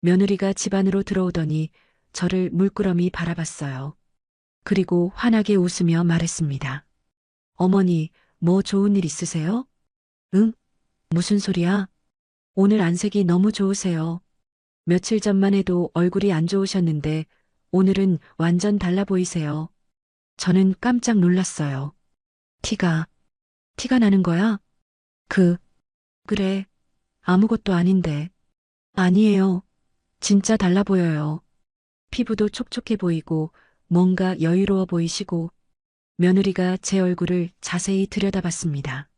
며느리가 집 안으로 들어오더니 저를 물끄러미 바라봤어요. 그리고 환하게 웃으며 말했습니다. 어머니, 뭐 좋은 일 있으세요? 응? 무슨 소리야? 오늘 안색이 너무 좋으세요. 며칠 전만 해도 얼굴이 안 좋으셨는데 오늘은 완전 달라 보이세요. 저는 깜짝 놀랐어요. 티가 나는 거야? 그래. 아무것도 아닌데. 아니에요. 진짜 달라 보여요. 피부도 촉촉해 보이고 뭔가 여유로워 보이시고. 며느리가 제 얼굴을 자세히 들여다봤습니다.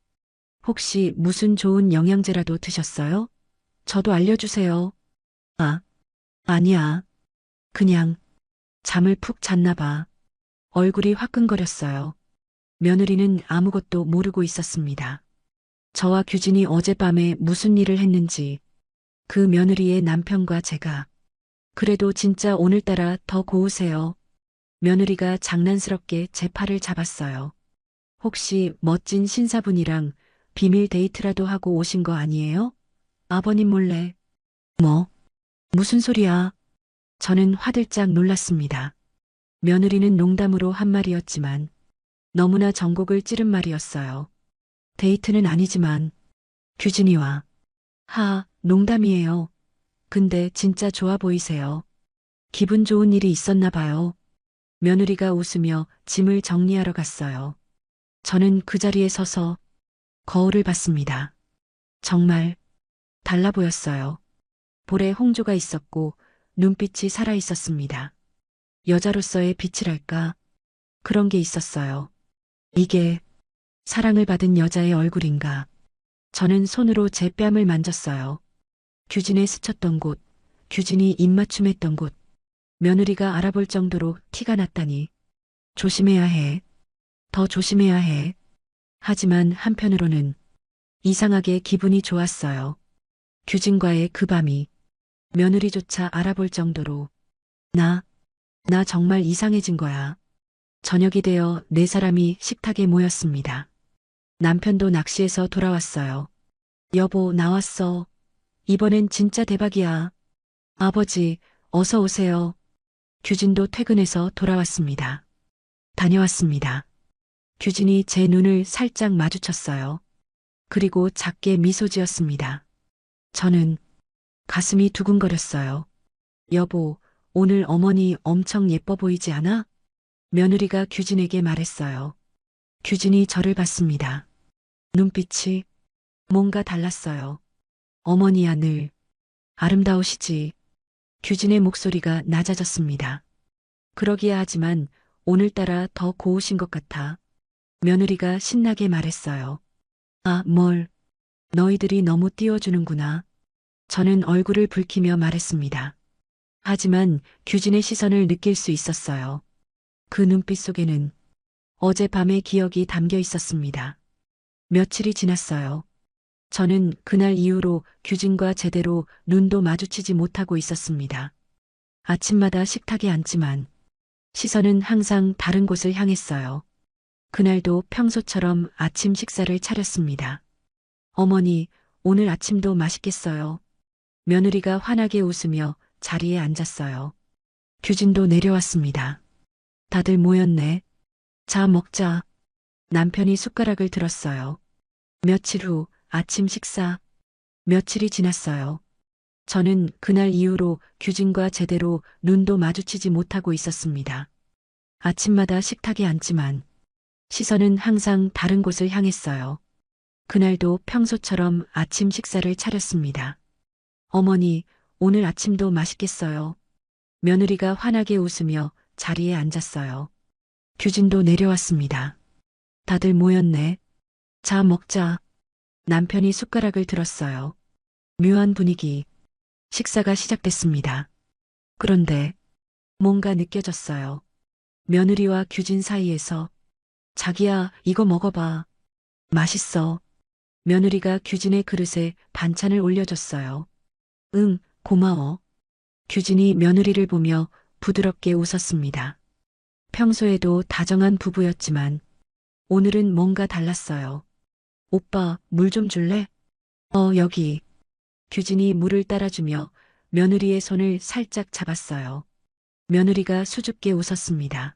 혹시 무슨 좋은 영양제라도 드셨어요? 저도 알려주세요. 아, 아니야. 그냥 잠을 푹 잤나 봐. 얼굴이 화끈거렸어요. 며느리는 아무것도 모르고 있었습니다. 저와 규진이 어젯밤에 무슨 일을 했는지, 그 며느리의 남편과 제가. 그래도 진짜 오늘따라 더 고우세요. 며느리가 장난스럽게 제 팔을 잡았어요. 혹시 멋진 신사분이랑 비밀 데이트라도 하고 오신 거 아니에요? 아버님 몰래. 뭐? 무슨 소리야? 저는 화들짝 놀랐습니다. 며느리는 농담으로 한 말이었지만 너무나 전곡을 찌른 말이었어요. 데이트는 아니지만 규진이와. 농담이에요. 근데 진짜 좋아 보이세요. 기분 좋은 일이 있었나 봐요. 며느리가 웃으며 짐을 정리하러 갔어요. 저는 그 자리에 서서 거울을 봤습니다. 정말 달라 보였어요. 볼에 홍조가 있었고 눈빛이 살아 있었습니다. 여자로서의 빛이랄까 그런 게 있었어요. 이게 사랑을 받은 여자의 얼굴인가. 저는 손으로 제 뺨을 만졌어요. 규진의 스쳤던 곳, 규진이 입맞춤했던 곳. 며느리가 알아볼 정도로 티가 났다니. 조심해야 해. 더 조심해야 해. 하지만 한편으로는 이상하게 기분이 좋았어요. 규진과의 그 밤이 며느리조차 알아볼 정도로 나 정말 이상해진 거야. 저녁이 되어 네 사람이 식탁에 모였습니다. 남편도 낚시해서 돌아왔어요. 여보, 나왔어. 이번엔 진짜 대박이야. 아버지, 어서 오세요. 규진도 퇴근해서 돌아왔습니다. 다녀왔습니다. 규진이 제 눈을 살짝 마주쳤어요. 그리고 작게 미소 지었습니다. 저는 가슴이 두근거렸어요. 여보, 오늘 어머니 엄청 예뻐 보이지 않아? 며느리가 규진에게 말했어요. 규진이 저를 봤습니다. 눈빛이 뭔가 달랐어요. 어머니야 늘 아름다우시지. 규진의 목소리가 낮아졌습니다. 그러기야 하지만 오늘따라 더 고우신 것 같아. 며느리가 신나게 말했어요. 아, 뭘. 너희들이 너무 띄워주는구나. 저는 얼굴을 붉히며 말했습니다. 하지만 규진의 시선을 느낄 수 있었어요. 그 눈빛 속에는 어젯밤의 기억이 담겨 있었습니다. 며칠이 지났어요. 저는 그날 이후로 규진과 제대로 눈도 마주치지 못하고 있었습니다. 아침마다 식탁에 앉지만 시선은 항상 다른 곳을 향했어요. 그날도 평소처럼 아침 식사를 차렸습니다. 어머니, 오늘 아침도 맛있겠어요. 며느리가 환하게 웃으며 자리에 앉았어요. 규진도 내려왔습니다. 다들 모였네. 자, 먹자. 남편이 숟가락을 들었어요. 며칠 후 아침 식사. 며칠이 지났어요. 저는 그날 이후로 규진과 제대로 눈도 마주치지 못하고 있었습니다. 아침마다 식탁에 앉지만 시선은 항상 다른 곳을 향했어요. 그날도 평소처럼 아침 식사를 차렸습니다. 어머니, 오늘 아침도 맛있겠어요. 며느리가 환하게 웃으며 자리에 앉았어요. 규진도 내려왔습니다. 다들 모였네. 자, 먹자. 남편이 숟가락을 들었어요. 묘한 분위기. 식사가 시작됐습니다. 그런데 뭔가 느껴졌어요. 며느리와 규진 사이에서 자기야, 이거 먹어봐. 맛있어. 며느리가 규진의 그릇에 반찬을 올려줬어요. 응, 고마워. 규진이 며느리를 보며 부드럽게 웃었습니다. 평소에도 다정한 부부였지만 오늘은 뭔가 달랐어요. 오빠, 물 좀 줄래? 여기. 규진이 물을 따라주며 며느리의 손을 살짝 잡았어요. 며느리가 수줍게 웃었습니다.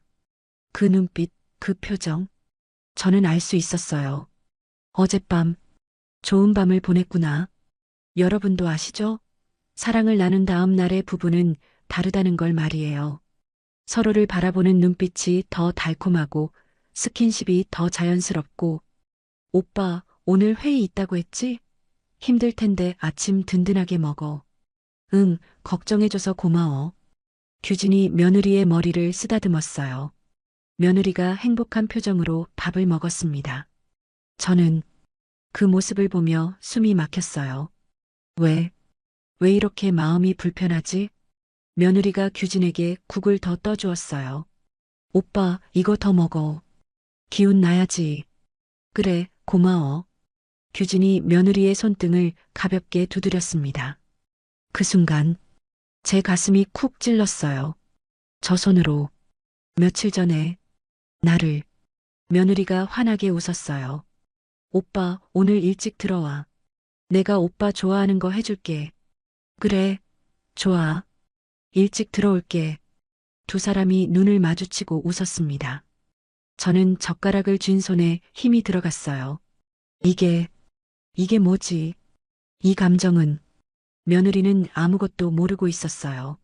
그 눈빛, 그 표정. 저는 알 수 있었어요. 어젯밤, 좋은 밤을 보냈구나. 여러분도 아시죠? 사랑을 나눈 다음 날의 부부는 다르다는 걸 말이에요. 서로를 바라보는 눈빛이 더 달콤하고 스킨십이 더 자연스럽고 오빠, 오늘 회의 있다고 했지? 힘들 텐데 아침 든든하게 먹어. 응, 걱정해줘서 고마워. 규진이 며느리의 머리를 쓰다듬었어요. 며느리가 행복한 표정으로 밥을 먹었습니다. 저는 그 모습을 보며 숨이 막혔어요. 왜 이렇게 마음이 불편하지? 며느리가 규진에게 국을 더 떠주었어요. 오빠, 이거 더 먹어. 기운 나야지. 그래, 고마워. 규진이 며느리의 손등을 가볍게 두드렸습니다. 그 순간 제 가슴이 쿡 찔렀어요. 저 손으로 며칠 전에 나를 며느리가 환하게 웃었어요. 오빠, 오늘 일찍 들어와. 내가 오빠 좋아하는 거 해줄게. 그래, 좋아. 일찍 들어올게. 두 사람이 눈을 마주치고 웃었습니다. 저는 젓가락을 쥔 손에 힘이 들어갔어요. 이게 뭐지? 이 감정은 며느리는 아무것도 모르고 있었어요.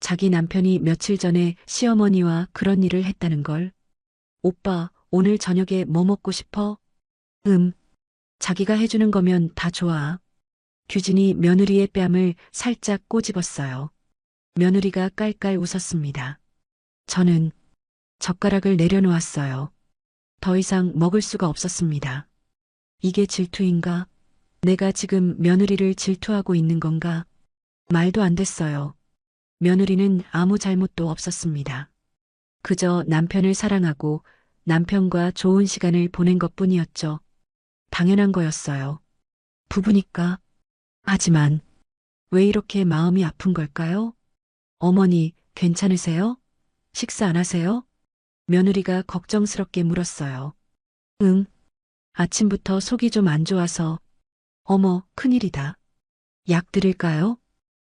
자기 남편이 며칠 전에 시어머니와 그런 일을 했다는 걸. 오빠, 오늘 저녁에 뭐 먹고 싶어? 자기가 해주는 거면 다 좋아. 규진이 며느리의 뺨을 살짝 꼬집었어요. 며느리가 깔깔 웃었습니다. 저는 젓가락을 내려놓았어요. 더 이상 먹을 수가 없었습니다. 이게 질투인가? 내가 지금 며느리를 질투하고 있는 건가? 말도 안 됐어요. 며느리는 아무 잘못도 없었습니다. 그저 남편을 사랑하고 남편과 좋은 시간을 보낸 것뿐이었죠. 당연한 거였어요. 부부니까. 하지만 왜 이렇게 마음이 아픈 걸까요? 어머니, 괜찮으세요? 식사 안 하세요? 며느리가 걱정스럽게 물었어요. 응. 아침부터 속이 좀 안 좋아서. 어머, 큰일이다. 약 드릴까요?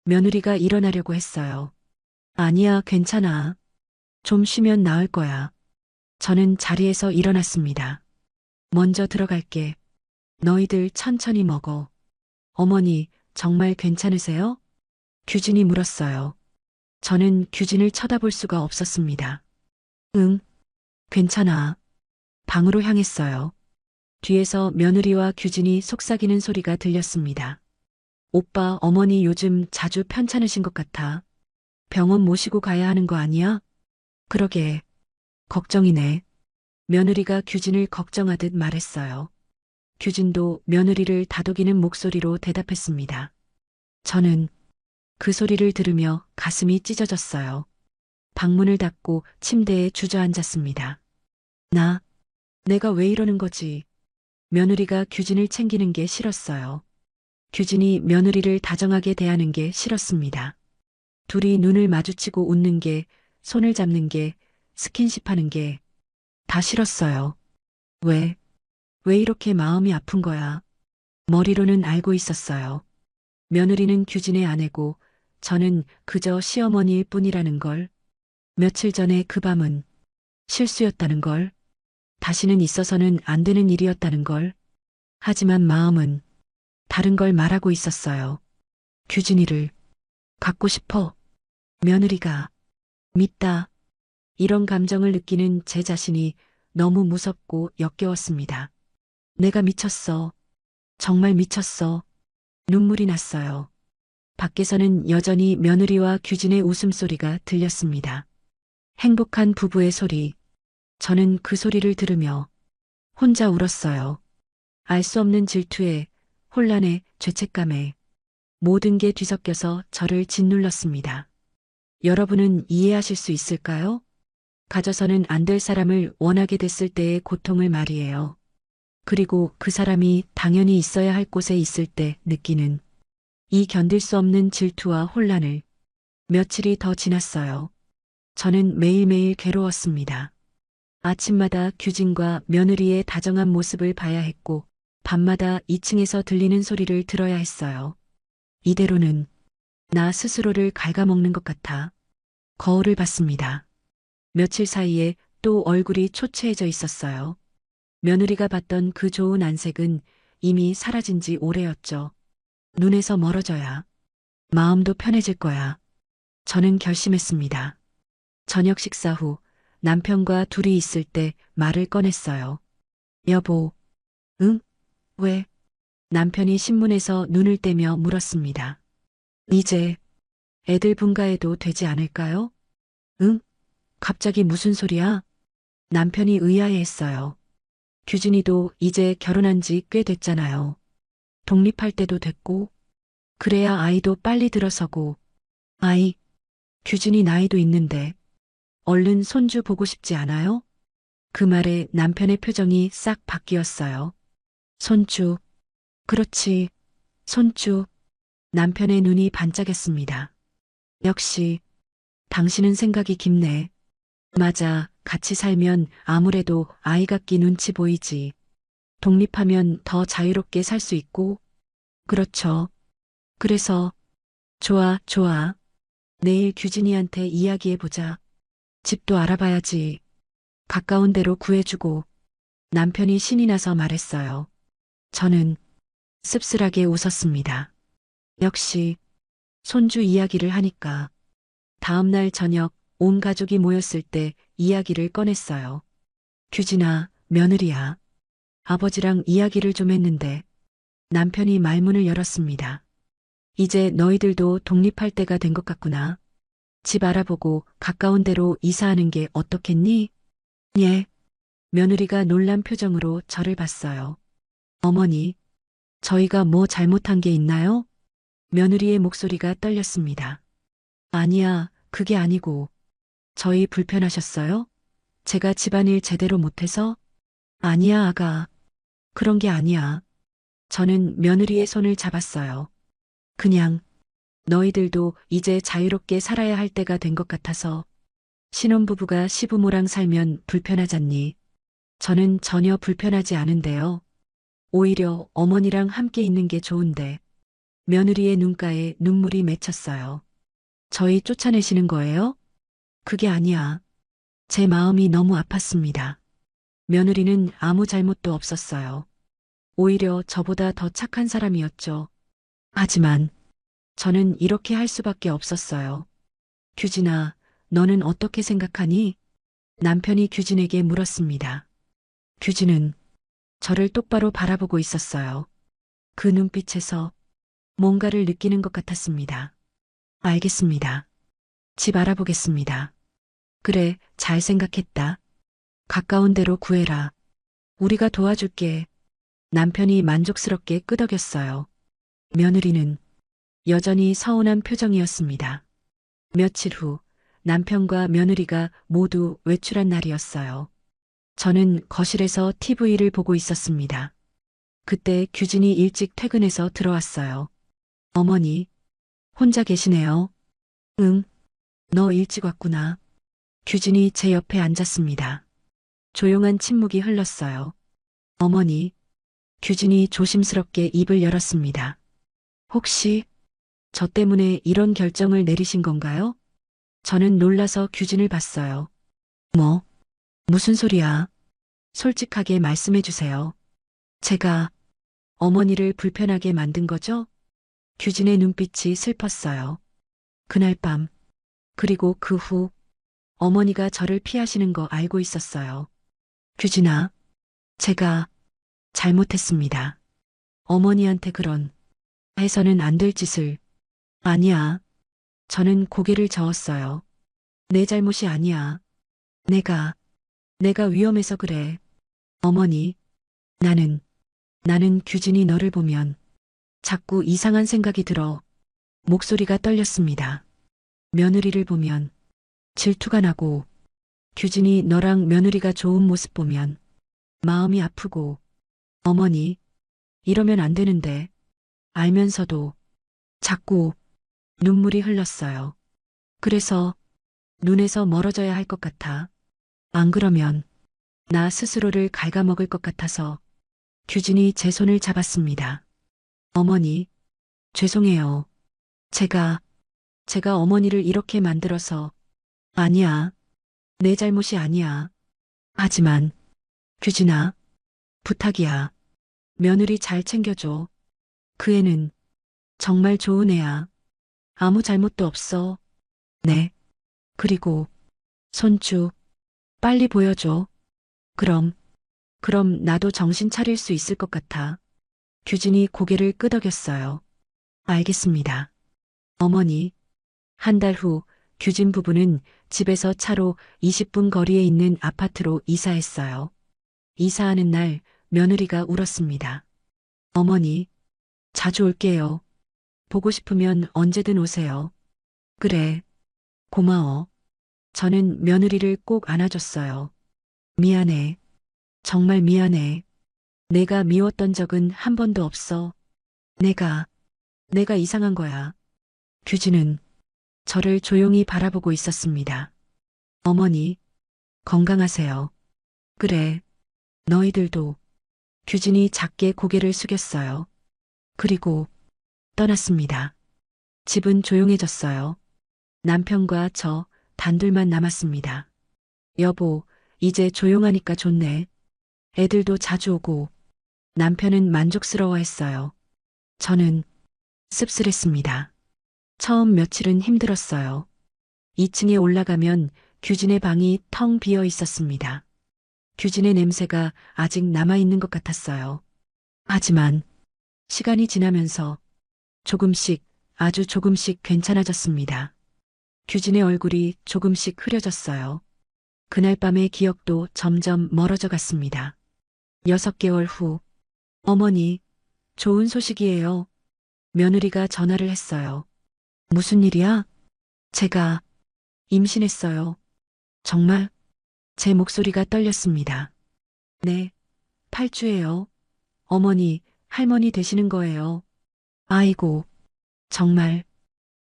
며느리가 일어나려고 했어요. 아니야, 괜찮아. 좀 쉬면 나을 거야. 저는 자리에서 일어났습니다. 먼저 들어갈게. 너희들 천천히 먹어. 어머니, 정말 괜찮으세요? 규진이 물었어요. 저는 규진을 쳐다볼 수가 없었습니다. 응, 괜찮아. 방으로 향했어요. 뒤에서 며느리와 규진이 속삭이는 소리가 들렸습니다. 오빠, 어머니 요즘 자주 편찮으신 것 같아. 병원 모시고 가야 하는 거 아니야? 그러게. 걱정이네. 며느리가 규진을 걱정하듯 말했어요. 규진도 며느리를 다독이는 목소리로 대답했습니다. 저는 그 소리를 들으며 가슴이 찢어졌어요. 방문을 닫고 침대에 주저앉았습니다. 내가 왜 이러는 거지? 며느리가 규진을 챙기는 게 싫었어요. 규진이 며느리를 다정하게 대하는 게 싫었습니다. 둘이 눈을 마주치고 웃는 게, 손을 잡는 게, 스킨십 하는 게 다 싫었어요. 왜 이렇게 마음이 아픈 거야? 머리로는 알고 있었어요. 며느리는 규진의 아내고 저는 그저 시어머니일 뿐이라는 걸. 며칠 전에 그 밤은 실수였다는 걸. 다시는 있어서는 안 되는 일이었다는 걸. 하지만 마음은 다른 걸 말하고 있었어요. 규진이를 갖고 싶어. 며느리가 믿다. 이런 감정을 느끼는 제 자신이 너무 무섭고 역겨웠습니다. 내가 미쳤어. 정말 미쳤어. 눈물이 났어요. 밖에서는 여전히 며느리와 규진의 웃음소리가 들렸습니다. 행복한 부부의 소리. 저는 그 소리를 들으며 혼자 울었어요. 알 수 없는 질투에, 혼란에, 죄책감에 모든 게 뒤섞여서 저를 짓눌렀습니다. 여러분은 이해하실 수 있을까요? 가져서는 안 될 사람을 원하게 됐을 때의 고통을 말이에요. 그리고 그 사람이 당연히 있어야 할 곳에 있을 때 느끼는 이 견딜 수 없는 질투와 혼란을. 며칠이 더 지났어요. 저는 매일매일 괴로웠습니다. 아침마다 규진과 며느리의 다정한 모습을 봐야 했고 밤마다 2층에서 들리는 소리를 들어야 했어요. 이대로는 나 스스로를 갉아먹는 것 같아 거울을 봤습니다. 며칠 사이에 또 얼굴이 초췌해져 있었어요. 며느리가 봤던 그 좋은 안색은 이미 사라진 지 오래였죠. 눈에서 멀어져야 마음도 편해질 거야. 저는 결심했습니다. 저녁 식사 후 남편과 둘이 있을 때 말을 꺼냈어요. 여보, 응? 왜? 남편이 신문에서 눈을 떼며 물었습니다. 이제 애들 분가해도 되지 않을까요? 응? 갑자기 무슨 소리야? 남편이 의아해했어요. 규진이도 이제 결혼한 지 꽤 됐잖아요. 독립할 때도 됐고, 그래야 아이도 빨리 들어서고, 규진이 나이도 있는데, 얼른 손주 보고 싶지 않아요? 그 말에 남편의 표정이 싹 바뀌었어요. 손주. 그렇지, 손주. 남편의 눈이 반짝였습니다. 역시, 당신은 생각이 깊네. 맞아, 같이 살면 아무래도 아이 같기 눈치 보이지. 독립하면 더 자유롭게 살 수 있고. 그렇죠. 그래서, 좋아. 내일 규진이한테 이야기해보자. 집도 알아봐야지. 가까운 데로 구해주고. 남편이 신이 나서 말했어요. 저는 씁쓸하게 웃었습니다. 역시 손주 이야기를 하니까 다음 날 저녁 온 가족이 모였을 때 이야기를 꺼냈어요. 규진아, 며느리야. 아버지랑 이야기를 좀 했는데 남편이 말문을 열었습니다. 이제 너희들도 독립할 때가 된 것 같구나. 집 알아보고 가까운 데로 이사하는 게 어떻겠니? 예. 며느리가 놀란 표정으로 저를 봤어요. 어머니, 저희가 뭐 잘못한 게 있나요? 며느리의 목소리가 떨렸습니다. 아니야, 그게 아니고. 저희 불편하셨어요? 제가 집안일 제대로 못해서? 아니야, 아가. 그런 게 아니야. 저는 며느리의 손을 잡았어요. 그냥 너희들도 이제 자유롭게 살아야 할 때가 된 것 같아서. 신혼부부가 시부모랑 살면 불편하잖니. 저는 전혀 불편하지 않은데요. 오히려 어머니랑 함께 있는 게 좋은데. 며느리의 눈가에 눈물이 맺혔어요. 저희 쫓아내시는 거예요? 그게 아니야. 제 마음이 너무 아팠습니다. 며느리는 아무 잘못도 없었어요. 오히려 저보다 더 착한 사람이었죠. 하지만 저는 이렇게 할 수밖에 없었어요. 규진아, 너는 어떻게 생각하니? 남편이 규진에게 물었습니다. 규진은 저를 똑바로 바라보고 있었어요. 그 눈빛에서 뭔가를 느끼는 것 같았습니다. 알겠습니다. 집 알아보겠습니다. 그래, 잘 생각했다. 가까운 데로 구해라. 우리가 도와줄게. 남편이 만족스럽게 끄덕였어요. 며느리는 여전히 서운한 표정이었습니다. 며칠 후 남편과 며느리가 모두 외출한 날이었어요. 저는 거실에서 TV를 보고 있었습니다. 그때 규진이 일찍 퇴근해서 들어왔어요. 어머니, 혼자 계시네요. 응, 너 일찍 왔구나. 규진이 제 옆에 앉았습니다. 조용한 침묵이 흘렀어요. 어머니, 규진이 조심스럽게 입을 열었습니다. 혹시 저 때문에 이런 결정을 내리신 건가요? 저는 놀라서 규진을 봤어요. 뭐, 무슨 소리야? 솔직하게 말씀해 주세요. 제가 어머니를 불편하게 만든 거죠? 규진의 눈빛이 슬펐어요. 그날 밤, 그리고 그 후, 어머니가 저를 피하시는 거 알고 있었어요. 규진아, 제가 잘못했습니다. 어머니한테 그런 해서는 안 될 짓을. 아니야. 저는 고개를 저었어요. 내 잘못이 아니야. 내가, 내가 위험해서 그래. 어머니, 나는 규진이 너를 보면 자꾸 이상한 생각이 들어. 목소리가 떨렸습니다. 며느리를 보면 질투가 나고, 규진이 너랑 며느리가 좋은 모습 보면 마음이 아프고, 어머니, 이러면 안 되는데, 알면서도 자꾸 눈물이 흘렀어요. 그래서 눈에서 멀어져야 할 것 같아. 안 그러면 나 스스로를 갉아먹을 것 같아서 규진이 제 손을 잡았습니다. 어머니, 죄송해요. 제가 어머니를 이렇게 만들어서. 아니야. 내 잘못이 아니야. 하지만 규진아, 부탁이야. 며느리 잘 챙겨줘. 그 애는 정말 좋은 애야. 아무 잘못도 없어. 네. 그리고 손주 빨리 보여줘. 그럼 나도 정신 차릴 수 있을 것 같아. 규진이 고개를 끄덕였어요. 알겠습니다. 어머니, 한 달 후 규진 부부는 집에서 차로 20분 거리에 있는 아파트로 이사했어요. 이사하는 날 며느리가 울었습니다. 어머니, 자주 올게요. 보고 싶으면 언제든 오세요. 그래, 고마워. 저는 며느리를 꼭 안아줬어요. 미안해. 정말 미안해. 내가 미웠던 적은 한 번도 없어. 내가 이상한 거야. 규진은 저를 조용히 바라보고 있었습니다. 어머니, 건강하세요. 그래, 너희들도. 규진이 작게 고개를 숙였어요. 그리고 떠났습니다. 집은 조용해졌어요. 남편과 저 단둘만 남았습니다. 여보, 이제 조용하니까 좋네. 애들도 자주 오고. 남편은 만족스러워했어요. 저는 씁쓸했습니다. 처음 며칠은 힘들었어요. 2층에 올라가면 규진의 방이 텅 비어 있었습니다. 규진의 냄새가 아직 남아있는 것 같았어요. 하지만 시간이 지나면서 조금씩, 아주 조금씩 괜찮아졌습니다. 규진의 얼굴이 조금씩 흐려졌어요. 그날 밤의 기억도 점점 멀어져 갔습니다. 6개월 후, 어머니, 좋은 소식이에요. 며느리가 전화를 했어요. 무슨 일이야? 제가 임신했어요. 정말? 제 목소리가 떨렸습니다. 네, 8주예요. 어머니, 할머니 되시는 거예요. 아이고, 정말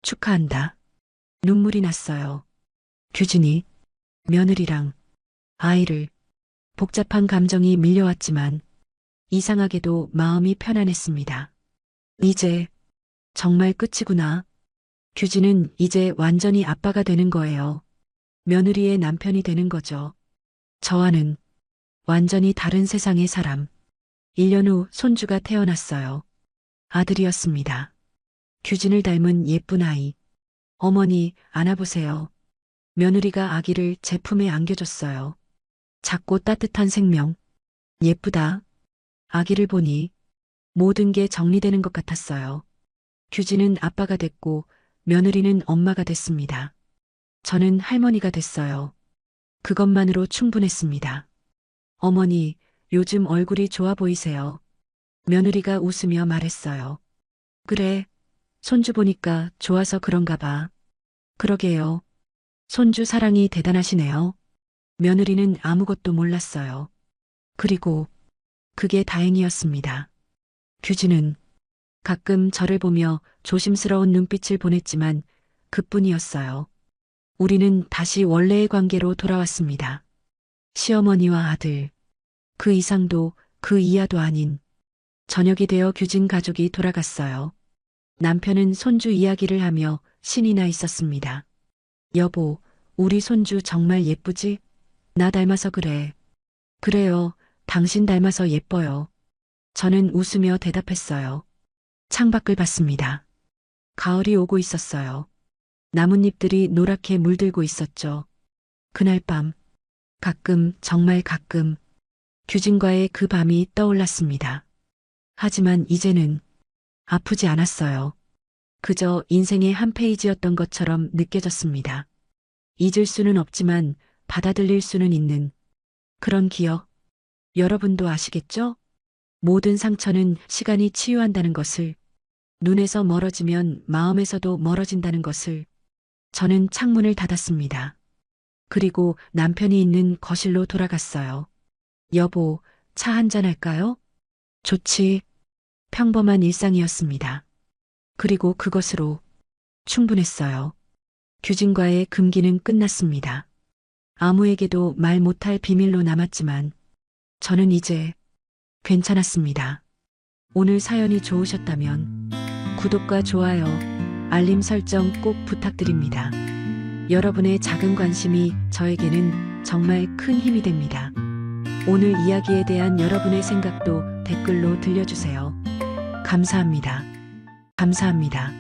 축하한다. 눈물이 났어요. 규진이 며느리랑 아이를. 복잡한 감정이 밀려왔지만 이상하게도 마음이 편안했습니다. 이제 정말 끝이구나. 규진은 이제 완전히 아빠가 되는 거예요. 며느리의 남편이 되는 거죠. 저와는 완전히 다른 세상의 사람. 1년 후 손주가 태어났어요. 아들이었습니다. 규진을 닮은 예쁜 아이. 어머니, 안아보세요. 며느리가 아기를 제 품에 안겨줬어요. 작고 따뜻한 생명. 예쁘다. 아기를 보니 모든 게 정리되는 것 같았어요. 규진은 아빠가 됐고 며느리는 엄마가 됐습니다. 저는 할머니가 됐어요. 그것만으로 충분했습니다. 어머니, 요즘 얼굴이 좋아 보이세요. 며느리가 웃으며 말했어요. 그래, 손주 보니까 좋아서 그런가 봐. 그러게요. 손주 사랑이 대단하시네요. 며느리는 아무것도 몰랐어요. 그리고 그게 다행이었습니다. 규진은 가끔 저를 보며 조심스러운 눈빛을 보냈지만 그뿐이었어요. 우리는 다시 원래의 관계로 돌아왔습니다. 시어머니와 아들, 그 이상도 그 이하도 아닌 저녁이 되어 규진 가족이 돌아갔어요. 남편은 손주 이야기를 하며 신이 나 있었습니다. 여보, 우리 손주 정말 예쁘지? 나 닮아서 그래. 그래요. 당신 닮아서 예뻐요. 저는 웃으며 대답했어요. 창밖을 봤습니다. 가을이 오고 있었어요. 나뭇잎들이 노랗게 물들고 있었죠. 그날 밤, 가끔, 정말 가끔, 규진과의 그 밤이 떠올랐습니다. 하지만 이제는 아프지 않았어요. 그저 인생의 한 페이지였던 것처럼 느껴졌습니다. 잊을 수는 없지만 받아들일 수는 있는 그런 기억. 여러분도 아시겠죠? 모든 상처는 시간이 치유한다는 것을, 눈에서 멀어지면 마음에서도 멀어진다는 것을. 저는 창문을 닫았습니다. 그리고 남편이 있는 거실로 돌아갔어요. 여보, 차 한잔 할까요? 좋지. 평범한 일상이었습니다. 그리고 그것으로 충분했어요. 규진과의 금기는 끝났습니다. 아무에게도 말 못할 비밀로 남았지만 저는 이제 괜찮았습니다. 오늘 사연이 좋으셨다면 구독과 좋아요, 알림 설정 꼭 부탁드립니다. 여러분의 작은 관심이 저에게는 정말 큰 힘이 됩니다. 오늘 이야기에 대한 여러분의 생각도 댓글로 들려주세요. 감사합니다. 감사합니다.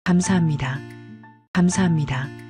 감사합니다. 감사합니다.